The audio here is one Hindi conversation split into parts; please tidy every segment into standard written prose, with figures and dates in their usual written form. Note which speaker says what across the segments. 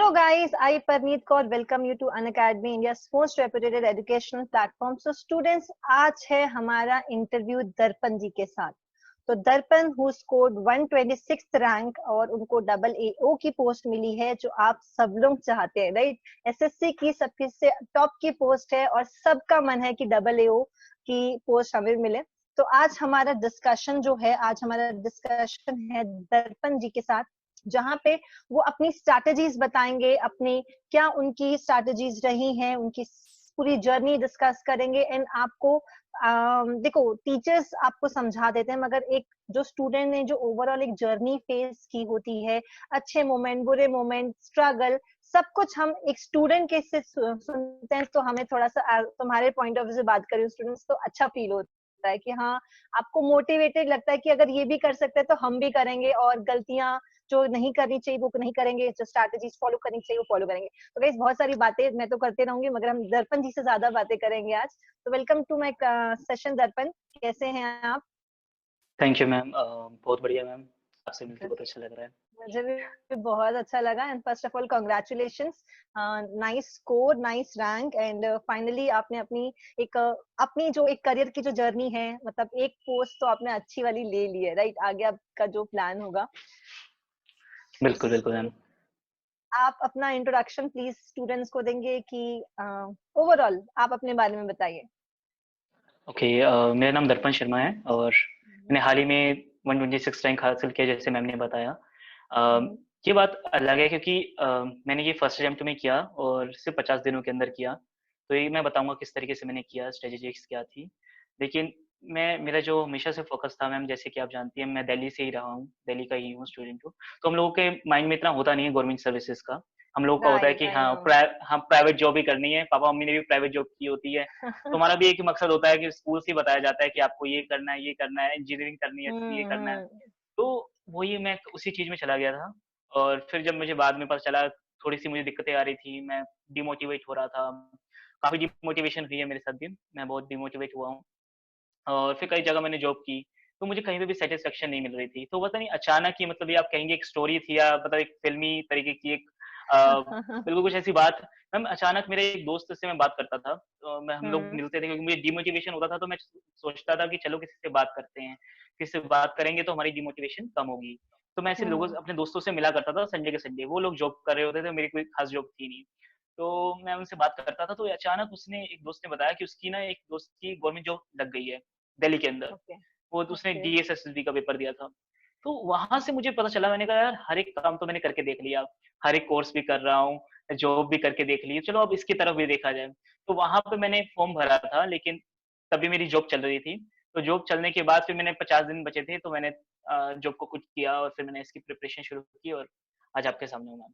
Speaker 1: Hello guys, I Parneet Kaur welcome you to Unacademy, India's most reputed educational platform. So students, आज है हमारा इंटरव्यू दर्पण जी के साथ. तो दर्पण who scored 126th रैंक और उनको AAO की पोस्ट मिली है जो आप सब लोग चाहते हैं, राइट? एसएससी की सबसे से टॉप की पोस्ट है और सबका मन है कि AAO की पोस्ट हमें मिले. तो आज हमारा डिस्कशन है दर्पण जी के साथ, जहां पे वो अपनी स्ट्रैटेजीज बताएंगे, अपनी क्या उनकी स्ट्रैटेजीज रही हैं, उनकी पूरी जर्नी डिस्कस करेंगे. एंड आपको देखो, टीचर्स आपको समझा देते हैं, मगर एक जो स्टूडेंट ने जो ओवरऑल एक जर्नी फेस की होती है, अच्छे मोमेंट, बुरे मोमेंट, स्ट्रगल, सब कुछ हम एक स्टूडेंट के से सुनते हैं. तो हमें थोड़ा सा तुम्हारे पॉइंट ऑफ व्यू से बात करें स्टूडेंट्स, तो अच्छा फील होता है कि हाँ, आपको मोटिवेटेड लगता है कि अगर ये भी कर सकते हैं तो हम भी करेंगे, और गलतियां जो नहीं करनी चाहिए वो नहीं करेंगे, जो स्ट्रैटेजीज फॉलो करनी चाहिए वो फॉलो करेंगे. तो गाइस, बहुत सारी बातें मैं तो करते रहूंगी, मगर हम दर्पण जी से ज्यादा बातें करेंगे आज. तो वेलकम टू माय सेशन दर्पण, कैसे हैं आप?
Speaker 2: थैंक यू मैम, बहुत बढ़िया मैम, आपसे मिलकर बहुत अच्छा लग रहा है.
Speaker 1: मुझे भी बहुत अच्छा लगा. And first of all congratulations, nice score, nice rank. And finally आपने अपनी जो एक करियर की जो जर्नी है, मतलब एक पोस्ट तो आपने अच्छी वाली ले ली है, राइट? आगे आपका जो प्लान होगा.
Speaker 2: बिल्कुल बिल्कुल मैम.
Speaker 1: आप अपना इंट्रोडक्शन प्लीज स्टूडेंट्स को देंगे कि ओवरऑल आप अपने बारे में बताइए.
Speaker 2: ओके, मेरा नाम दर्पण शर्मा है और मैंने हाल ही में 126 रैंक हासिल किया, जैसे मैम ने बताया. ये बात अलग है क्योंकि मैंने ये फर्स्ट अटेम्प्ट में किया और सिर्फ 50 दिनों के अंदर किया. तो ये मैं बताऊंगा किस तरीके से मैंने किया, स्ट्रेटेजिक्स क्या थी. लेकिन मेरा जो हमेशा से फोकस था मैम, जैसे कि आप जानती हैं, मैं दिल्ली से ही रहा हूँ, दिल्ली का ही हूँ, स्टूडेंट हूँ. तो हम लोगों के माइंड में इतना होता नहीं है गवर्नमेंट सर्विसेज का. हम लोगों का होता है
Speaker 1: राइट,
Speaker 2: कि
Speaker 1: आई
Speaker 2: हाँ,
Speaker 1: नो.
Speaker 2: हम प्राइवेट जॉब ही करनी है. पापा मम्मी ने भी प्राइवेट जॉब की होती है. तो हमारा भी एक ही मकसद होता है कि स्कूल से ही बताया जाता है कि आपको ये करना है, ये करना है, इंजीनियरिंग करनी है, सीए करना है.
Speaker 1: हम्म.
Speaker 2: तो वही मैं उसी चीज में चला गया था. और फिर जब मुझे बाद में पता चला, थोड़ी सी मुझे दिक्कतें आ रही थी, मैं डिमोटिवेट हो रहा था. काफी डिमोटिवेशन हुई है मेरे साथ भी, मैं बहुत डिमोटिवेट हुआ हूँ. और फिर कई जगह मैंने जॉब की, तो मुझे कहीं पे भी सेटिस्फेक्शन नहीं मिल रही थी. तो पता नहीं अचानक ही, मतलब ये आप कहेंगे एक स्टोरी थी या मतलब एक फिल्मी तरीके की एक बिल्कुल कुछ ऐसी बात. मैम अचानक मेरे एक दोस्त से मैं बात करता था, तो हम लोग
Speaker 1: हम्म.
Speaker 2: मिलते थे क्योंकि मुझे डिमोटिवेशन होता था. तो मैं सोचता था कि चलो किसी से बात करते हैं, किसी से बात करेंगे तो हमारी डिमोटिवेशन कम होगी. तो मैं ऐसे लोगों
Speaker 1: हम्म.
Speaker 2: अपने दोस्तों से मिला करता था संडे के संडे. वो लोग जॉब कर रहे होते थे, मेरी कोई खास जॉब थी नहीं. तो मैं उनसे बात करता था, तो अचानक एक दोस्त ने बताया कि उसकी ना एक दोस्त की गवर्नमेंट जॉब लग गई है दिल्ली के अंदर.
Speaker 1: ओके.
Speaker 2: वो उसने
Speaker 1: ओके.
Speaker 2: डीएसएसबी का पेपर दिया था. तो वहां से मुझे पता चला, मैंने कहा यार हर एक काम तो मैंने करके देख लिया, हर एक कोर्स भी कर रहा हूँ, जॉब भी करके देख ली, चलो अब इसकी तरफ भी देखा जाए. तो वहां पे मैंने फॉर्म भरा था, लेकिन तभी मेरी जॉब चल रही थी. तो जॉब चलने के बाद फिर मैंने 50 दिन बचे थे, तो मैंने जॉब को कुछ किया और फिर मैंने इसकी प्रिपरेशन शुरू की और आज आपके सामने हूँ मैम.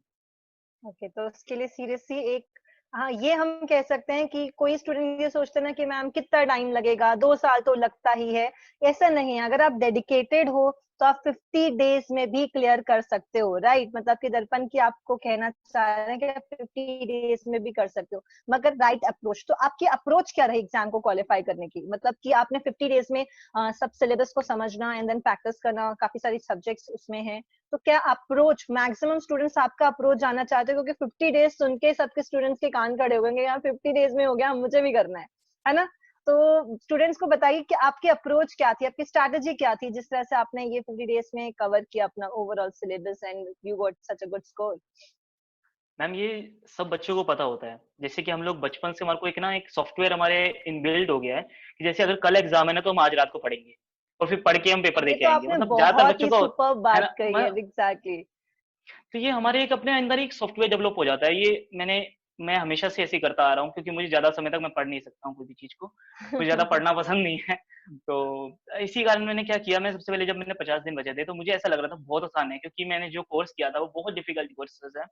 Speaker 1: ओके, तो उसके लिए सीरियसली एक, हाँ, ये हम कह सकते हैं कि कोई स्टूडेंट ये सोचते हैं ना कि मैम कितना टाइम लगेगा, 2 साल तो लगता ही है. ऐसा नहीं है. अगर आप डेडिकेटेड हो तो आप 50 डेज में भी क्लियर कर सकते हो, राइट? मतलब कि दर्पण की आपको कहना चाह रहे हैं कि आप 50 डेज में भी कर सकते हो, मगर राइट अप्रोच. तो आपकी अप्रोच क्या रही एग्जाम को क्वालिफाई करने की? मतलब कि आपने 50 डेज में सब सिलेबस को समझना एंड देन प्रैक्टिस करना, काफी सारी सब्जेक्ट्स उसमें हैं. तो क्या अप्रोच, मैक्सिमम स्टूडेंट्स आपका अप्रोच जानना चाहते हैं, क्योंकि 50 डेज सुन के सबके स्टूडेंट्स के कान खड़े हो गए, यार 50 डेज में हो गया, मुझे भी करना है ना? तो स्टूडेंट्स को बताइए कि आपकी अप्रोच क्या थी, आपकी स्ट्रैटेजी क्या थी, जिस तरह से आपने ये 50 डेज में कवर किया अपना overall syllabus and you got such a good score.
Speaker 2: Ma'am ये सब बच्चों को पता होता है. जैसे कि हम लोग बचपन से, हमारे को एक सॉफ्टवेयर हमारे इनबिल्ड हो गया है कि जैसे अगर कल एग्जाम है ना, तो हम आज रात को पढ़ेंगे और फिर पढ़ के हम पेपर दे
Speaker 1: ये
Speaker 2: के
Speaker 1: तो
Speaker 2: आएंगे.
Speaker 1: आपने
Speaker 2: मतलब ज्यादातर
Speaker 1: बहुत
Speaker 2: बच्चों
Speaker 1: ही
Speaker 2: को
Speaker 1: सुपर
Speaker 2: है
Speaker 1: बात
Speaker 2: ना.
Speaker 1: कही है, एग्जैक्टली.
Speaker 2: तो ये हमारे एक अपने अंदर एक सॉफ्टवेयर डेवलप हो जाता है. ये मैं हमेशा से ऐसे ही करता आ रहा हूँ, क्योंकि मुझे ज्यादा समय तक मैं पढ़ नहीं सकता हूँ कोई भी चीज को. मुझे ज्यादा पढ़ना पसंद नहीं है. तो इसी कारण मैंने क्या किया, मैं सबसे पहले जब मैंने 50 दिन बचे थे, तो मुझे ऐसा लग रहा था बहुत आसान है, क्योंकि मैंने जो कोर्स किया था वो बहुत डिफिकल्ट कोर्स है.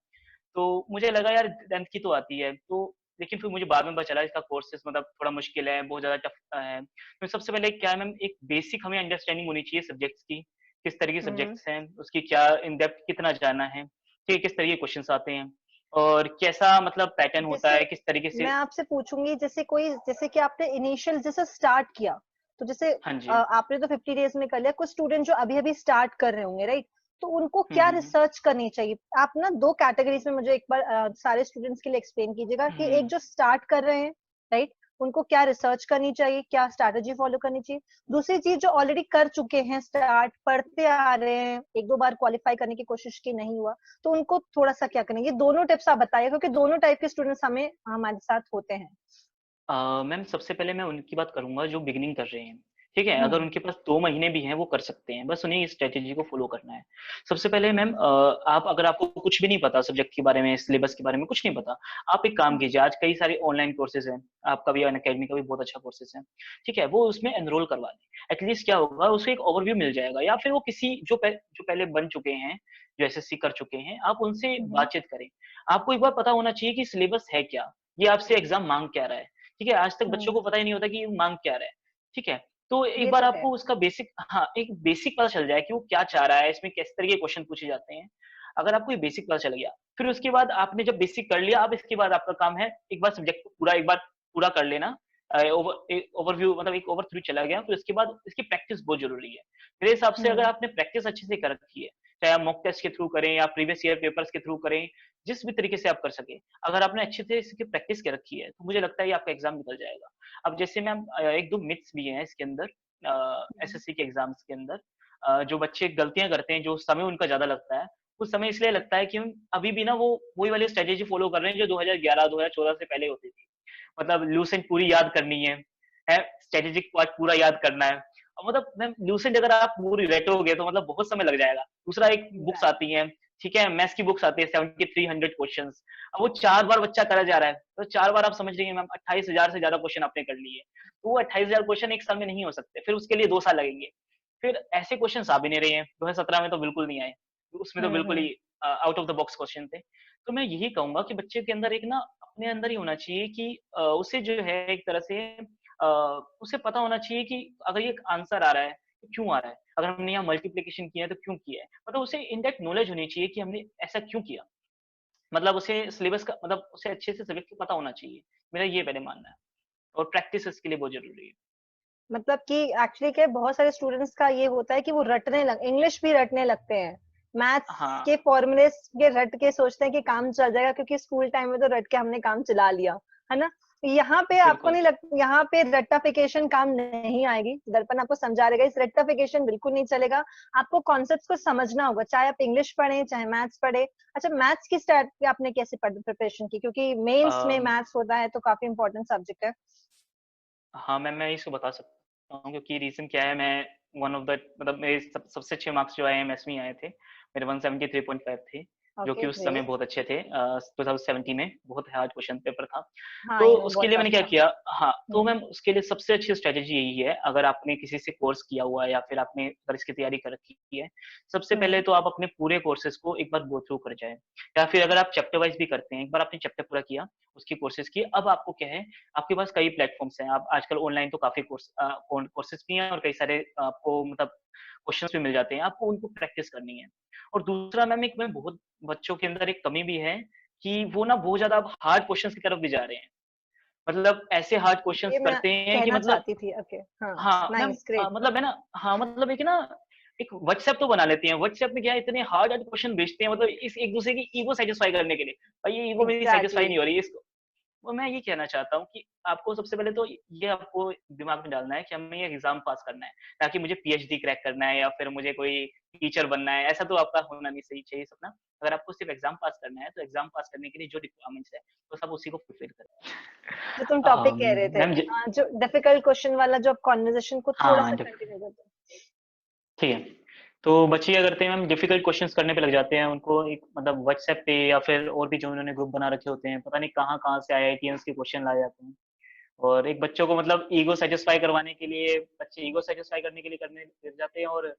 Speaker 2: तो मुझे लगा यार 10th की तो आती है. तो लेकिन फिर मुझे बाद में पता चला इसका कोर्सेज मतलब थोड़ा मुश्किल है, बहुत ज्यादा टफ है. तो सबसे पहले क्या है मैम, एक बेसिक हमें अंडरस्टैंडिंग होनी चाहिए सब्जेक्ट्स की, किस तरह के
Speaker 1: हम्म.
Speaker 2: सब्जेक्ट्स हैं, उसकी क्या इन डेप्थ कितना जाना है, कि किस तरह के क्वेश्चंस आते हैं और कैसा मतलब पैटर्न होता
Speaker 1: जैसे
Speaker 2: है, किस तरीके से.
Speaker 1: मैं आपसे पूछूंगी, जैसे कि आपने इनिशियल जैसे स्टार्ट किया, तो जैसे
Speaker 2: हाँ जी.
Speaker 1: आपने तो 50 डेज में कर लिया, कुछ स्टूडेंट जो अभी अभी स्टार्ट कर रहे होंगे, राइट? तो उनको क्या रिसर्च करनी चाहिए? आप ना 2 कैटेगरीज में मुझे एक बार सारे स्टूडेंट्स के लिए एक्सप्लेन कीजिएगा कि एक जो स्टार्ट कर रहे हैं, राइट, उनको क्या रिसर्च करनी चाहिए, क्या स्ट्रैटेजी फॉलो करनी चाहिए। दूसरी चीज जो ऑलरेडी कर चुके हैं, स्टार्ट पढ़ते आ रहे हैं, 1-2 बार क्वालिफाई करने की कोशिश की, नहीं हुआ, तो उनको थोड़ा सा क्या करना है? ये दोनों टिप्स आप बताइए, क्योंकि दोनों टाइप के स्टूडेंट्स हमारे साथ होते हैं।
Speaker 2: मैम सबसे पहले मैं उनकी बात करूंगा जो बिगिनिंग कर रहे हैं, ठीक है। अगर उनके पास 2 महीने भी हैं वो कर सकते हैं, बस उन्हें इस स्ट्रेटेजी को फॉलो करना है। सबसे पहले मैम आप अगर आपको कुछ भी नहीं पता सब्जेक्ट के बारे में, सिलेबस के बारे में कुछ नहीं पता, आप एक काम कीजिए, आज कई सारे ऑनलाइन कोर्सेज हैं, आपका भी अनअकैडमी का भी बहुत अच्छा कोर्सेज है, ठीक है, वो उसमें एनरोल करवा लें। एटलीस्ट क्या होगा, उसको एक ओवरव्यू मिल जाएगा, या फिर वो किसी जो पहले बन चुके हैं, जो एसएससी कर चुके हैं, आप उनसे बातचीत करें। आपको एक बार पता होना चाहिए कि सिलेबस है क्या, ये आपसे एग्जाम मांग क्या रहा है, ठीक है। आज तक बच्चों को पता ही नहीं होता कि ये मांग क्या रहा है, ठीक है। तो एक
Speaker 1: ये
Speaker 2: बार
Speaker 1: तो है।
Speaker 2: आपको उसका बेसिक, हाँ, एक बेसिक पता चल जाए कि वो क्या चाह रहा है, इसमें किस तरह के क्वेश्चन पूछे जाते हैं। अगर आपको ये बेसिक पता चल गया, फिर उसके बाद आपने जब बेसिक कर लिया, अब इसके बाद आपका काम है एक बार सब्जेक्ट को पूरा कर लेना। ओवरव्यू मतलब एक ओवर थ्रू चला गया, फिर उसके बाद इसकी प्रैक्टिस बहुत जरूरी है। मेरे हिसाब से अगर आपने प्रैक्टिस अच्छे से कर रखी है, चाहे आप मॉक टेस्ट के थ्रू करें या प्रीवियस ईयर पेपर्स के थ्रू करें, जिस भी तरीके से आप कर सके, अगर आपने अच्छे से इसकी प्रैक्टिस कर रखी है, तो मुझे लगता है ये आपका एग्जाम निकल जाएगा। अब जैसे मैम 1-2 मिथ्स भी हैं इसके अंदर, एसएससी के एग्जाम्स के अंदर। जो बच्चे गलतियां करते हैं, जो समय उनका ज्यादा लगता है, उस समय इसलिए लगता है कि हम अभी भी ना वो वही वाली स्ट्रेटेजी फॉलो कर रहे हैं जो 2011 2014 से पहले होती थी। मतलब लूसेंट पूरी याद करनी है स्ट्रेटेजिक पार्ट पूरा याद करना है। मतलब मैम लूसेंट अगर आप पूरी रटोगे तो मतलब बहुत समय लग जाएगा। दूसरा एक बुक्स आती हैं, ठीक है, मैथ्स की बुक्स आती है 7300 क्वेश्चंस। अब वो 4 बार बच्चा करा जा रहा है, तो 4 बार आप समझ रही हैं मैम 28,000 से ज्यादा क्वेश्चन आपने कर लिए, तो वो 28,000 क्वेश्चन एक साल में नहीं हो सकते, फिर उसके लिए 2 साल लगेंगे। फिर ऐसे क्वेश्चन आ भी नहीं रहे हैं, 2017 में तो बिल्कुल नहीं आए, उसमें तो बिल्कुल ही out of the box question थे। तो मैं यही कहूंगा कि बच्चे के अंदर एक ना अपने अंदर ही होना चाहिए कि उसे जो है एक तरह से उसे पता होना चाहिए कि अगर ये आंसर आ रहा है तो क्यों आ रहा है, अगर हमने यहाँ मल्टीप्लीकेशन किया है तो क्यों किया है, मतलब उसे इनडेप्थ नॉलेज होनी चाहिए कि हमने ऐसा क्यों किया। मतलब उसे सिलेबस का मतलब उसे अच्छे से सब्जेक्ट का पता होना चाहिए, मेरा ये पहले मानना है। और प्रैक्टिस इसके लिए बहुत जरूरी है।
Speaker 1: मतलब कि एक्चुअली क्या है, बहुत सारे स्टूडेंट्स का ये होता है कि वो इंग्लिश भी रटने लगते हैं, मैथ्स के
Speaker 2: हाँ
Speaker 1: फॉर्मूले के रट के सोचते हैं कि काम चल जाएगा, क्योंकि स्कूल टाइम में तो रट के हमने काम चला लिया, है ना। यहाँ पे आपको
Speaker 2: बिल्कुल।
Speaker 1: नहीं लगता, यहाँ पे रट्टाफिकेशन काम नहीं आएगी। दर्पण आपको समझा देगा, इस रट्टाफिकेशन बिल्कुल नहीं चलेगा। आपको कॉन्सेप्ट्स को समझना होगा, चाहे आप इंग्लिश पढ़े चाहे मैथ्स पढ़े। अच्छा, मैथ्स की स्टार्ट आपने कैसे प्रिपरेशन की, क्योंकि मेंस में
Speaker 2: अम,
Speaker 1: मैथ्स होता है तो काफी इंपॉर्टेंट सब्जेक्ट है।
Speaker 2: हाँ मैम मैं इसको बता सकता हूँ, क्योंकि रीजन क्या है, मैं वन ऑफ द मतलब मेरे सबसे अच्छे मार्क्स जो आए हैं मैथ्स में आए थे, मेरे 173.5 थे, जो
Speaker 1: ओके,
Speaker 2: कि उस समय
Speaker 1: ग्रेट।
Speaker 2: बहुत अच्छे थे। 2017 में बहुत हार्ड क्वेश्चन पेपर था।
Speaker 1: हाँ,
Speaker 2: तो
Speaker 1: ये
Speaker 2: उसके
Speaker 1: बहुत
Speaker 2: लिए
Speaker 1: टफ
Speaker 2: मैंने क्या
Speaker 1: था।
Speaker 2: किया, हाँ, तो
Speaker 1: हम्म,
Speaker 2: मैम उसके लिए सबसे अच्छी स्ट्रेटेजी यही है, अगर आपने किसी से कोर्स किया हुआ है या फिर आपने अगर इसकी तैयारी कर रखी है, सबसे पहले
Speaker 1: हम्म,
Speaker 2: तो आप अपने पूरे कोर्सेज को एक बार गो थ्रू कर जाए, या फिर अगर आप चैप्टर वाइज भी करते हैं, एक बार आपने चैप्टर पूरा किया, उसकी कोर्सेज की, अब आपको क्या है, आपके पास कई प्लेटफॉर्म्स हैं, आप आजकल ऑनलाइन तो काफी कोर्सेज भी हैं और कई सारे आपको मतलब क्वेश्चंस भी मिल जाते हैं, आपको उनको प्रैक्टिस करनी है। और दूसरा मैम एक मैं बहुत बच्चों के अंदर एक कमी भी है कि वो ना बहुत ज्यादा हार्ड क्वेश्चंस की तरफ भी जा रहे हैं, मतलब ऐसे हार्ड
Speaker 1: ये
Speaker 2: क्वेश्चंस
Speaker 1: मैं
Speaker 2: करते हैं कि
Speaker 1: कहना
Speaker 2: मतलब,
Speaker 1: चाहती थी। ओके, हाँ,
Speaker 2: हाँ मैम
Speaker 1: नाइस, ग्रेट।
Speaker 2: मतलब है ना, हाँ मतलब एक ना एक व्हाट्सएप तो बना लेते हैं, व्हाट्सएप में क्या है, इतने हार्ड हार्ड क्वेश्चन भेजते हैं, मतलब इस एक दूसरे की ईगो सेटिस्फाई करने के लिए, भाई ये ईगो मेरी सेटिस्फाई
Speaker 1: एग्जैक्टली।
Speaker 2: नहीं हो रही है इसको। वो मैं ये कहना चाहता हूँ कि आपको सबसे पहले तो ये आपको दिमाग में डालना है कि हमें ये एग्जाम पास करना है, ताकि मुझे पीएचडी क्रैक करना है या फिर मुझे कोई टीचर बनना है, ऐसा तो आपका होना नहीं सही चाहिए सपना। अगर आपको सिर्फ एग्जाम पास करना है, तो एग्जाम पास करने के लिए जो रिक्वायरमेंट्स है तो सब उसी को फुलफिल
Speaker 1: जो तुम टॉपिक कह रहे
Speaker 2: करें।
Speaker 1: थे,
Speaker 2: मैम
Speaker 1: जो डिफिकल्ट क्वेश्चन वाला, जो कॉन्वर्जेशन को थोड़ा
Speaker 2: हाँ
Speaker 1: सा कंटिन्यू करते
Speaker 2: ठीक है। तो बच्चे क्या करते हैं मैम, डिफिकल्ट क्वेश्चंस करने पे लग जाते हैं, उनको एक मतलब व्हाट्सएप पे या फिर और भी जो उन्होंने ग्रुप बना रखे होते हैं, पता नहीं कहाँ कहाँ से आईआईटीएंस के क्वेश्चन लाए जाते हैं, और एक बच्चों को मतलब ईगो सेटिस्फाई करवाने के लिए, बच्चे ईगो सेटिस्फाई करने के लिए करने लग जाते हैं, और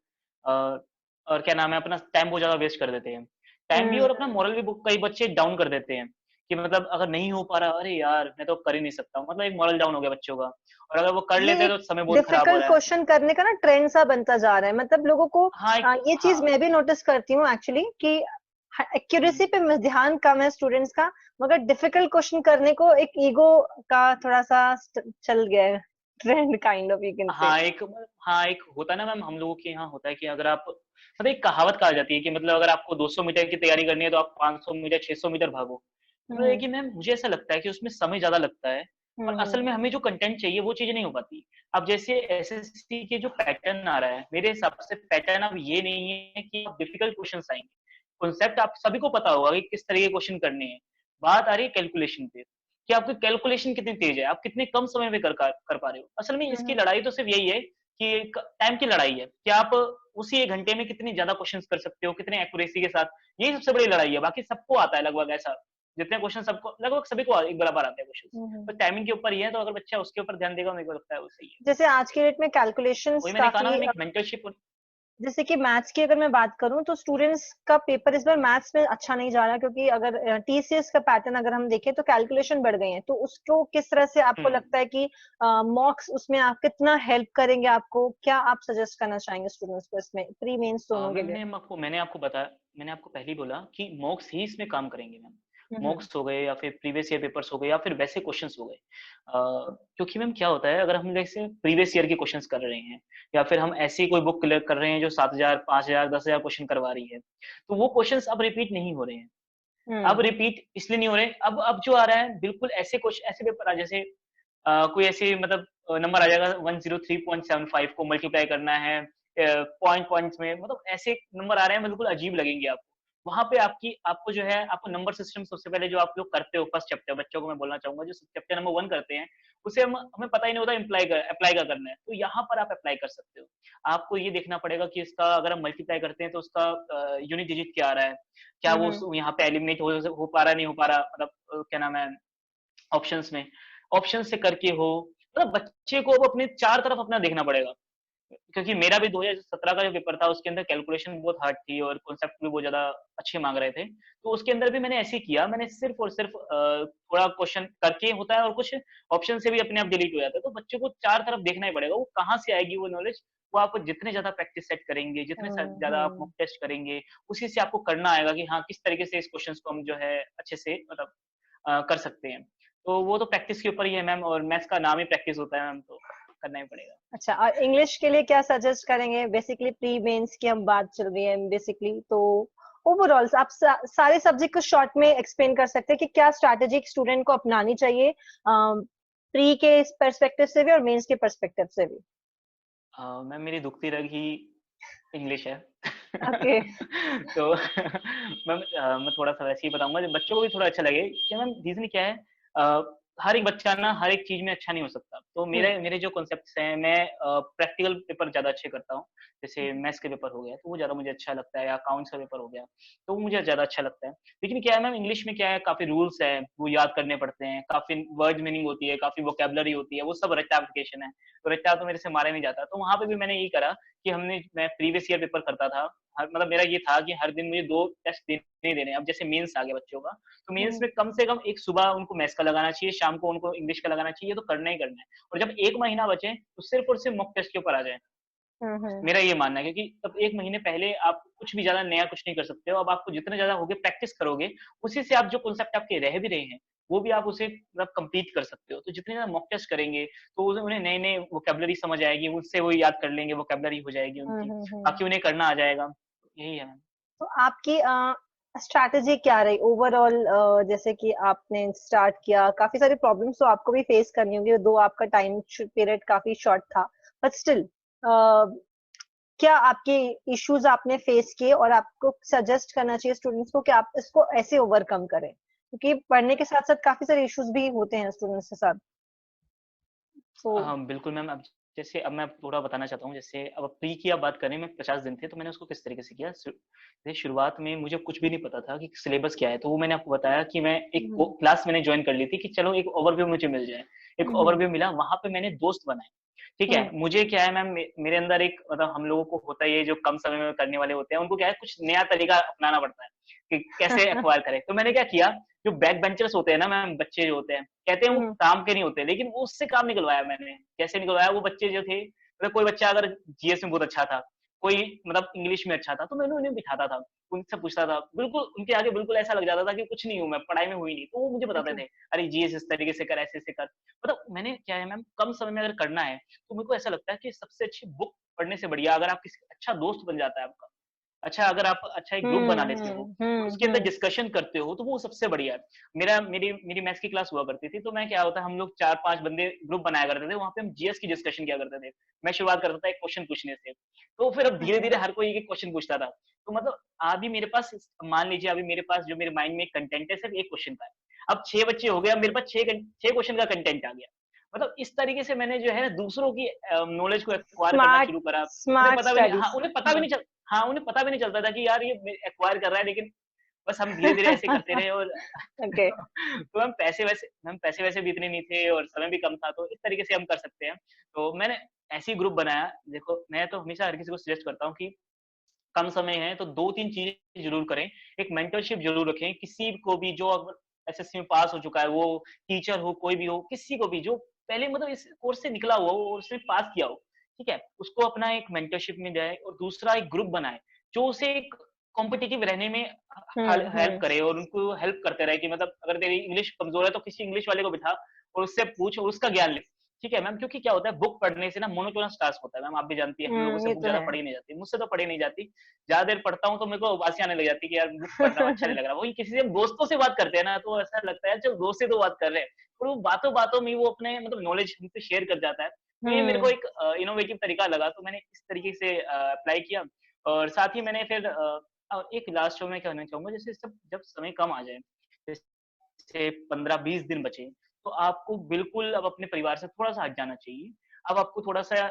Speaker 2: क्या नाम है, अपना टाइम बहुत ज्यादा वेस्ट कर देते हैं, टाइम भी
Speaker 1: हैं।
Speaker 2: और अपना मॉरल भी कई बच्चे डाउन कर देते हैं, कि मतलब अगर नहीं हो पा रहा, अरे यार मैं तो कर ही नहीं सकता, मतलब एक मॉरल डाउन हो गया बच्चों का, और अगर वो कर
Speaker 1: ये
Speaker 2: लेते हैं
Speaker 1: एक
Speaker 2: तो समय बहुत खराब हो
Speaker 1: डिफिकल्ट
Speaker 2: रहा है।
Speaker 1: क्वेश्चन करने का ना ट्रेंड सा बनता जा रहा है, मतलब लोगों को
Speaker 2: हाँ
Speaker 1: ये चीज
Speaker 2: हाँ।
Speaker 1: मैं भी नोटिस करती हूँ एक्चुअली कि एक्यूरेसी पे ध्यान कम है स्टूडेंट्स का, मगर डिफिकल्ट क्वेश्चन करने को एक ईगो का थोड़ा सा चल गया है। Trend kind of you can say.
Speaker 2: हाँ, एक होता है ना मैम, हम लोगों के यहाँ होता है कि अगर आप मतलब एक कहावत कहा जाती है कि मतलब अगर आपको 200 मीटर की तैयारी करनी है तो आप 500 मीटर, 600 मीटर भागो। मतलब है
Speaker 1: हम्म
Speaker 2: कि मैम मुझे ऐसा लगता है कि उसमें समय ज़्यादा लगता है और असल
Speaker 1: हम्म
Speaker 2: में हमें जो कंटेंट चाहिए वो चीज़ नहीं हो पाती। अब जैसे एसएससी के जो पैटर्न आ रहा है, मेरे हिसाब से पैटर्न अब ये नहीं है कि डिफिकल्ट क्वेश्चन्स आएँगे। कॉन्सेप्ट आप सभी को पता होगा कि किस तरह के क्वेश्चन करने हैं। बात आ रही है कैलकुलेशन पे, कि आपकी कैलकुलेशन कितनी तेज़ है, आप कितने कम समय में कर पा रहे हो। असल में इसकी
Speaker 1: हम्म
Speaker 2: लड़ाई तो सिर्फ़ यही है कि एक टाइम की लड़ाई है, कि आप उसी 1 घंटे में कितनी ज़्यादा क्वेश्चन्स कर सकते हो, कितने एक्यूरेसी के साथ, यही सबसे बड़ी लड़ाई है। बाकी सबको आता है लगभग ऐसा, जितने क्वेश्चन सबको लगभग सभी को एक बराबर आते हैं क्वेश्चन्स। बस
Speaker 1: हम्म।
Speaker 2: टाइमिंग के ऊपर ही है, तो अगर बच्चा उसके ऊपर ध्यान देगा, मेरे को लगता है वो सही है।
Speaker 1: जैसे आज के डेट में कैलकुलेशंस
Speaker 2: वही मैंने कहा ना
Speaker 1: काफी,
Speaker 2: मैम, एक मेंटरशिप।
Speaker 1: जैसे कि मैथ्स की अगर मैं बात करूं तो स्टूडेंट्स का पेपर इस बार मैथ्स में अच्छा नहीं जा रहा, क्योंकि अगर टीसीएस का पैटर्न अगर हम देखें तो कैलकुलेशन बढ़ गई है, तो उसको किस तरह से आपको
Speaker 2: हुँ।
Speaker 1: लगता है कि मॉक्स उसमें आप कितना हेल्प करेंगे, आपको क्या आप सजेस्ट करना चाहेंगे स्टूडेंट्स को इसमें प्री मेंस दोनों के
Speaker 2: मैम
Speaker 1: लिए?
Speaker 2: मैंने आपको पहले ही बोला कि मॉक्स ही इसमें काम करेंगे मैम।
Speaker 1: हम्म
Speaker 2: मॉक्स हो गए या फिर प्रीवियस ईयर पेपर्स हो गए या फिर वैसे क्वेश्चंस हो गए। क्योंकि मैम क्या होता है, अगर हम जैसे प्रीवियस ईयर के क्वेश्चंस कर रहे हैं या फिर हम ऐसी कोई बुक क्लियर कर रहे हैं जो 7,000, 5,000, 10,000 क्वेश्चन करवा रही है, तो वो क्वेश्चंस अब रिपीट नहीं हो रहे हैं। अब
Speaker 1: हम्म
Speaker 2: रिपीट इसलिए नहीं हो रहे, अब जो आ रहा है बिल्कुल ऐसे पेपर आ जैसे कोई ऐसे मतलब नंबर आ जाएगा 103.75 को मल्टीप्लाई करना है पॉइंट्स में, मतलब ऐसे नंबर आ रहे हैं बिल्कुल अजीब लगेंगे आपको। वहाँ पे आपको जो है आपको नंबर सिस्टम सबसे पहले जो आप लोग करते हो फर्स्ट चैप्टर, बच्चों को मैं बोलना चाहूँगा जो चैप्टर नंबर 1 करते हैं, उसे हमें पता ही नहीं होता अप्लाई क्या करना है। तो यहाँ पर आप अप्लाई कर सकते हो। आपको ये देखना पड़ेगा कि इसका अगर हम मल्टीप्लाई करते हैं तो उसका यूनिट डिजिट क्या आ रहा है? क्या वो
Speaker 1: हम्म
Speaker 2: यहाँ पे एलिमिनेट हो पा रहा है, नहीं हो पा रहा, मतलब क्या नाम है, ऑप्शंस में, ऑप्शन से करके हो, मतलब बच्चे को अब अपने 4 तरफ अपना देखना पड़ेगा। क्योंकि मेरा भी 2017 का जो पेपर था उसके अंदर कैलकुलेशन बहुत हार्ड थी और कॉन्सेप्ट भी बहुत ज़्यादा अच्छे माँग रहे थे। तो उसके अंदर भी मैंने ऐसे ही किया, मैंने सिर्फ़ और सिर्फ़ थोड़ा क्वेश्चन करके होता है और कुछ ऑप्शन से भी अपने आप डिलीट हो जाता है। तो बच्चों को 4 तरफ देखना ही पड़ेगा, वो कहाँ से आएगी वो नॉलेज, वो आपको जितने ज़्यादा प्रैक्टिस सेट करेंगे, जितने ज़्यादा आप
Speaker 1: हम्म।
Speaker 2: मॉक टेस्ट करेंगे, उसी से आपको करना आएगा कि हाँ, किस तरीके से इस क्वेश्चन्स को हम जो है अच्छे से मतलब कर सकते हैं। तो वो तो प्रैक्टिस के ऊपर ही है मैम, और मैथ्स का नाम ही प्रैक्टिस होता है मैम, तो करना ही पड़ेगा।
Speaker 1: अच्छा, और इंग्लिश के लिए क्या सजेस्ट करेंगे? बेसिकली प्री मेंस की हम बात चल रही है बेसिकली, तो ओवरऑल आप सारे सब्जेक्ट को शॉर्ट में एक्सप्लेन कर सकते हैं कि क्या स्ट्रैटेजी स्टूडेंट को अपनानी चाहिए प्री के पर्सपेक्टिव से भी और मेंस के पर्सपेक्टिव से भी?
Speaker 2: मैम मेरी दुखती रग ही इंग्लिश है।
Speaker 1: ओके।
Speaker 2: तो मैम मैं थोड़ा-सा वैसे ही बताऊँगा, जो बच्चों को भी थोड़ा अच्छा लगे कि मैम रीज़न क्या है, अ, हर एक बच्चा ना हर एक चीज़ में अच्छा नहीं हो सकता। तो
Speaker 1: हम्म
Speaker 2: मेरे मेरे जो कॉन्सेप्ट्स हैं, मैं प्रैक्टिकल पेपर ज़्यादा अच्छे करता हूँ। जैसे
Speaker 1: हम्म
Speaker 2: मैथ्स का पेपर हो गया, तो वो ज़्यादा मुझे अच्छा लगता है, या अकाउंट्स का पेपर हो गया, तो वो मुझे ज़्यादा अच्छा लगता है। लेकिन क्या है मैम, इंग्लिश में क्या है, काफ़ी रूल्स हैं, वो याद करने पड़ते हैं, काफ़ी वर्ड मीनिंग होती है, काफ़ी वोकैब्युलरी होती है, वो सब रट्टा-एप्लीकेशन है। तो रट्टा तो मेरे से मारा नहीं जाता। तो वहाँ पे भी मैंने यही करा कि मैं प्रीवियस ईयर पेपर करता था। मतलब मेरा ये था कि हर दिन मुझे 2 टेस्ट देने ही देने हैं। अब जैसे मेंस आ गया बच्चों का, तो मेंस
Speaker 1: हम्म
Speaker 2: में कम से कम एक सुबह उनको मैथ्स का लगाना चाहिए, शाम को उनको इंग्लिश का लगाना चाहिए, ये तो करना ही करना है। और जब 1 महीना बचे, तो सिर्फ़ और सिर्फ़ मॉक टेस्ट के ऊपर आ जाएँ।
Speaker 1: हम्म।
Speaker 2: मेरा ये मानना है, क्योंकि तब 1 महीने पहले आप कुछ भी ज़्यादा नया कुछ नहीं कर सकते हो। अब आपको जितने ज़्यादा होगे प्रैक्टिस करोगे, उसी से आप जो कॉन्सेप्ट आपके रह भी रहे हैं, वो भी आप उसे मतलब कंप्लीट कर सकते हो। तो जितने ज़्यादा मॉक टेस्ट करेंगे, तो उन्हें नए-नए वोकैब्युलरी समझ आएगी, उससे वो याद कर लेंगे, वोकैब्युलरी हो जाएगी उनकी,
Speaker 1: हम्म।
Speaker 2: बाकी उन्हें करना आ जाएगा। यही है मैम।
Speaker 1: तो आपकी स्ट्रैटेजी क्या रही ओवरऑल? जैसे कि आपने स्टार्ट किया, काफी सारी प्रॉब्लम्स तो आपको भी फेस करनी होंगी, दो आपका टाइम पीरियड काफी शॉर्ट था, बट स्टिल क्या आपके इश्यूज आपने फेस किए और आपको सजेस्ट करना चाहिए स्टूडेंट्स को कि आप इसको ऐसे ओवरकम करें, क्योंकि पढ़ने के साथ साथ काफी सारे इश्यूज भी होते हैं स्टूडेंट्स के साथ, तो।
Speaker 2: हाँ, बिल्कुल मैम। अब मैं थोड़ा बताना चाहता हूँ, जैसे अब प्री की आप बात करें, मैं 50 दिन थे, तो मैंने उसको किस तरीके से किया। जैसे शुरुआत में मुझे कुछ भी नहीं पता था कि सिलेबस क्या है, तो वो मैंने आपको बताया कि मैं एक
Speaker 1: हम्म
Speaker 2: क्लास मैंने जॉइन कर ली थी कि चलो एक ओवरव्यू मुझे मिल जाए। एक
Speaker 1: हम्म
Speaker 2: ओवरव्यू मिला, वहाँ पे मैंने दोस्त बनाए। ठीक है,
Speaker 1: हम्म
Speaker 2: मुझे क्या है मैम, मेरे अंदर एक मतलब हम लोगों को होता है ये जो कम समय में करने वाले होते हैं, उनको क्या है कुछ नया तरीका अपनाना पड़ता है कि कैसे एक्वायर करें। तो मैंने क्या किया, जो बैक बेंचर्स होते हैं ना मैम, बच्चे जो होते हैं, कहते हैं वो
Speaker 1: हम्म
Speaker 2: काम के नहीं होते, लेकिन वो उससे काम निकलवाया मैंने। कैसे निकलवाया, वो बच्चे जो थे, मतलब कोई बच्चा अगर जीएस में बहुत अच्छा था, कोई मतलब इंग्लिश में अच्छा था तो मैं उन्हें बिठाता था, उनसे पूछता था, बिल्कुल उनके आगे बिल्कुल ऐसा लग जाता था कि कुछ नहीं हूँ मैं, पढ़ाई में हुई नहीं, तो वो मुझे बताते
Speaker 1: अच्छा।
Speaker 2: थे, अरे जीएस इस तरीके से कर, ऐसे ऐसे कर। मतलब मैंने क्या है मैम, कम समय में अगर करना है तो मेरे को ऐसा लगता है कि सबसे अच्छी बुक पढ़ने से बढ़िया अगर आप किसी अच्छा दोस्त बन जाता है आपका, अच्छा अगर आप अच्छा एक ग्रुप बना लेते हो और उसके अंदर डिस्कशन करते हो तो वो सबसे बढ़िया है। मेरा मेरी मेरी मैथ्स की क्लास हुआ करती थी, तो मैं क्या होता है, हम लोग 4-5 बंदे ग्रुप बनाया करते थे, वहाँ पे हम जीएस की डिस्कशन किया करते थे। मैं शुरुआत करता था एक क्वेश्चन पूछने से, तो फिर अब
Speaker 1: अच्छा।
Speaker 2: धीरे-धीरे हर कोई एक-एक क्वेश्चन पूछता था। तो मतलब अभी मेरे पास, मान लीजिए अभी मेरे पास जो मेरे माइंड में कंटेंट है सिर्फ 1 क्वेश्चन का है। अब 6 बच्चे हो गए, अब मेरे पास 6 क्वेश्चन का कंटेंट आ गया। मतलब इस तरीके से मैंने जो है दूसरों की नॉलेज को एक्वायर करना
Speaker 1: स्मार्ट
Speaker 2: शुरू करा। उन्हें
Speaker 1: स्मार्ट
Speaker 2: पता भी नहीं, हाँ,
Speaker 1: स्टडीज।
Speaker 2: उन्हें पता भी नहीं चलता था कि यार ये एक्वायर कर रहा है, लेकिन बस हम धीरे-धीरे ऐसे करते रहे और
Speaker 1: ओके।
Speaker 2: तो हम पैसे वैसे भी इतने नहीं थे और समय भी कम था, तो इस तरीके से हम कर सकते हैं। तो मैंने ऐसे ही ग्रुप बनाया। देखो, मैं तो हमेशा हर किसी को सजेस्ट करता हूँ कि कम समय है तो 2-3 चीज़ें ज़रूर करें। एक मेंटरशिप ज़रूर रखें, किसी को भी जो अगर एसएससी में पास हो चुका है, वो टीचर हो, कोई भी हो, किसी को भी जो पहले मतलब इस कोर्स से निकला हुआ हो और उसने पास किया हो, ठीक है? उसको अपना एक मेंटरशिप में जाए और दूसरा एक ग्रुप बनाए, जो उसे एक कॉम्पिटिटिव रहने में हेल्प
Speaker 1: हम्म।
Speaker 2: करे और उनको हेल्प करते रहे कि मतलब अगर तेरी इंग्लिश कमज़ोर है तो किसी इंग्लिश वाले को बिठा और उससे पूछ और उसका ज्ञान ले। ठीक है मैम, क्योंकि क्या होता है, बुक पढ़ने से ना मोनोटोनस टास्क होता है मैम, आप भी जानती हैं, हम लोगों से
Speaker 1: ये
Speaker 2: बुक
Speaker 1: तो
Speaker 2: ज़्यादा
Speaker 1: है।
Speaker 2: पढ़ी नहीं जाती, मुझसे तो पढ़ी नहीं जाती। ज़्यादा देर पढ़ता हूँ तो मेरे को उबासी आने लग जाती है कि यार बुक पढ़ रहा हूँ, अच्छा नहीं लग रहा। वही किसी से हम दोस्तों से बात करते हैं ना, तो ऐसा लगता है चल दोस्त से तो बात कर रहे हैं, और वो बातों-बातों में वो अपने मतलब नॉलेज हमसे शेयर कर जाता है। तो ये मेरे को
Speaker 1: हम्म।
Speaker 2: एक इनोवेटिव तरीका लगा, तो मैंने इस तरीके से अप्लाई किया और साथ ही मैंने फिर एक लास्ट शो में कहना चाहूँगा, जैसे सब जब समय कम आ जाए, जैसे 15-20 दिन बचे, तो आपको बिल्कुल अब अपने परिवार से थोड़ा-सा हट जाना चाहिए। अब आपको थोड़ा-सा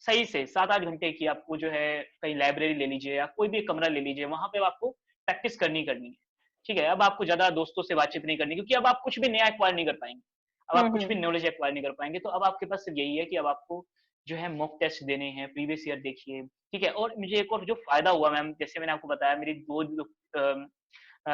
Speaker 2: सही से 7-8 घंटे की आपको जो है कहीं लाइब्रेरी ले लीजिए या कोई भी एक कमरा ले लीजिए, वहाँ पे आपको प्रैक्टिस करनी है। ठीक है? अब आपको ज़्यादा दोस्तों से बातचीत नहीं करनी, क्योंकि अब आप कुछ भी नया एक्वायर नहीं कर पाएँगे। अब आप कुछ भी
Speaker 1: हम्म।
Speaker 2: नॉलेज एक्वायर नहीं कर पाएँगे, तो अब आपके पास सिर्फ यही है कि अब आपको जो है मॉक टेस्ट देने हैं, प्रीवियस ईयर देखिए, ठीक है? और मुझे एक और जो फ़ायदा हुआ मैम, जैसे मैंने आपको बताया, मेरी 2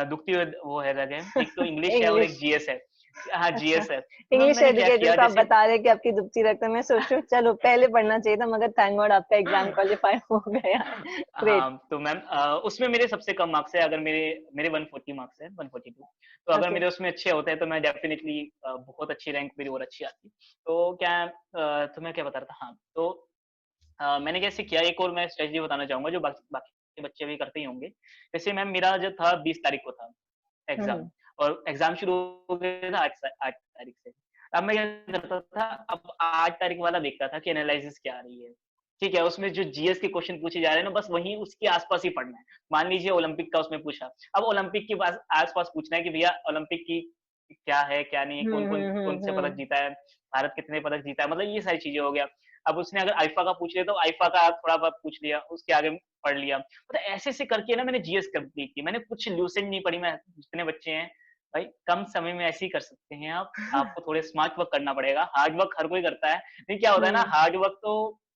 Speaker 2: दुखती हुई वो है जगह, एक तो इंग्लिश है और
Speaker 1: इंग्लिश।
Speaker 2: एक जीएस है। हाँ,
Speaker 1: अच्छा।
Speaker 2: जीएस है। तो मैम
Speaker 1: इंग्लिश
Speaker 2: मैंने क्या
Speaker 1: एजुकेटेड
Speaker 2: किया,
Speaker 1: को आप
Speaker 2: जैसे
Speaker 1: बता रहे कि आपकी दुखती रखता है, मैं सोच रही हूँ चलो पहले पढ़ना चाहिए था, मगर थैंक गॉड आपका एग्जाम क्वालिफाई हो गया है। ग्रेट।
Speaker 2: हाँ, तो मैम उसमें मेरे सबसे कम मार्क्स है, अगर मेरे मेरे 140 मार्क्स है, 142। तो अगर
Speaker 1: ओके।
Speaker 2: मेरे उसमें अच्छे होते हैं तो मैं डेफिनिटली बहुत अच्छी रैंक मेरी और अच्छी आती। तो क्या तो मैं क्या बता रहा था, हाँ, तो मैंने कैसे किया, एक और मैं स्ट्रेटजी बताना चाहूँगा जो बाकी बाकी के बच्चे भी करते ही होंगे। जैसे मैम मेरा जो था 20 तारीख को था एग्ज़ाम,
Speaker 1: हम्म।
Speaker 2: और एग्ज़ाम शुरू हो गया था 8 तारीख से। अब मैं क्या करता था, अब 8 तारीख वाला देखता था कि एनालिसिस क्या आ रही है। ठीक है, उसमें जो जीएस के क्वेश्चन पूछे जा रहे हैं ना, बस वहीं उसके आस-पास ही पढ़ना है। मान लीजिए ओलंपिक का उसमें पूछा, अब ओलंपिक के पास आस-पास पूछना है कि भैया ओलंपिक की क्या है, क्या नहीं है, कौन से पदक जीता है, भारत कितने पदक जीता है, मतलब ये सारी चीज़ें हो गया। अब उसने अगर आईफा का पूछ लिया तो आईफा का थोड़ा बहुत पूछ लिया, उसके आगे पढ़ लिया। मतलब ऐसे-ऐसे करके ना मैंने जीएस कंप्लीट की। मैंने कुछ लूसेंट नहीं पढ़ी, मैं जितने बच्चे हैं, भाई कम समय में ऐसे ही कर सकते हैं आप। आपको थोड़े स्मार्ट वर्क करना पड़ेगा, हार्ड वर्क हर कोई करता है। लेकिन क्या होता है ना,
Speaker 1: हम्म।
Speaker 2: हार्ड वर्क तो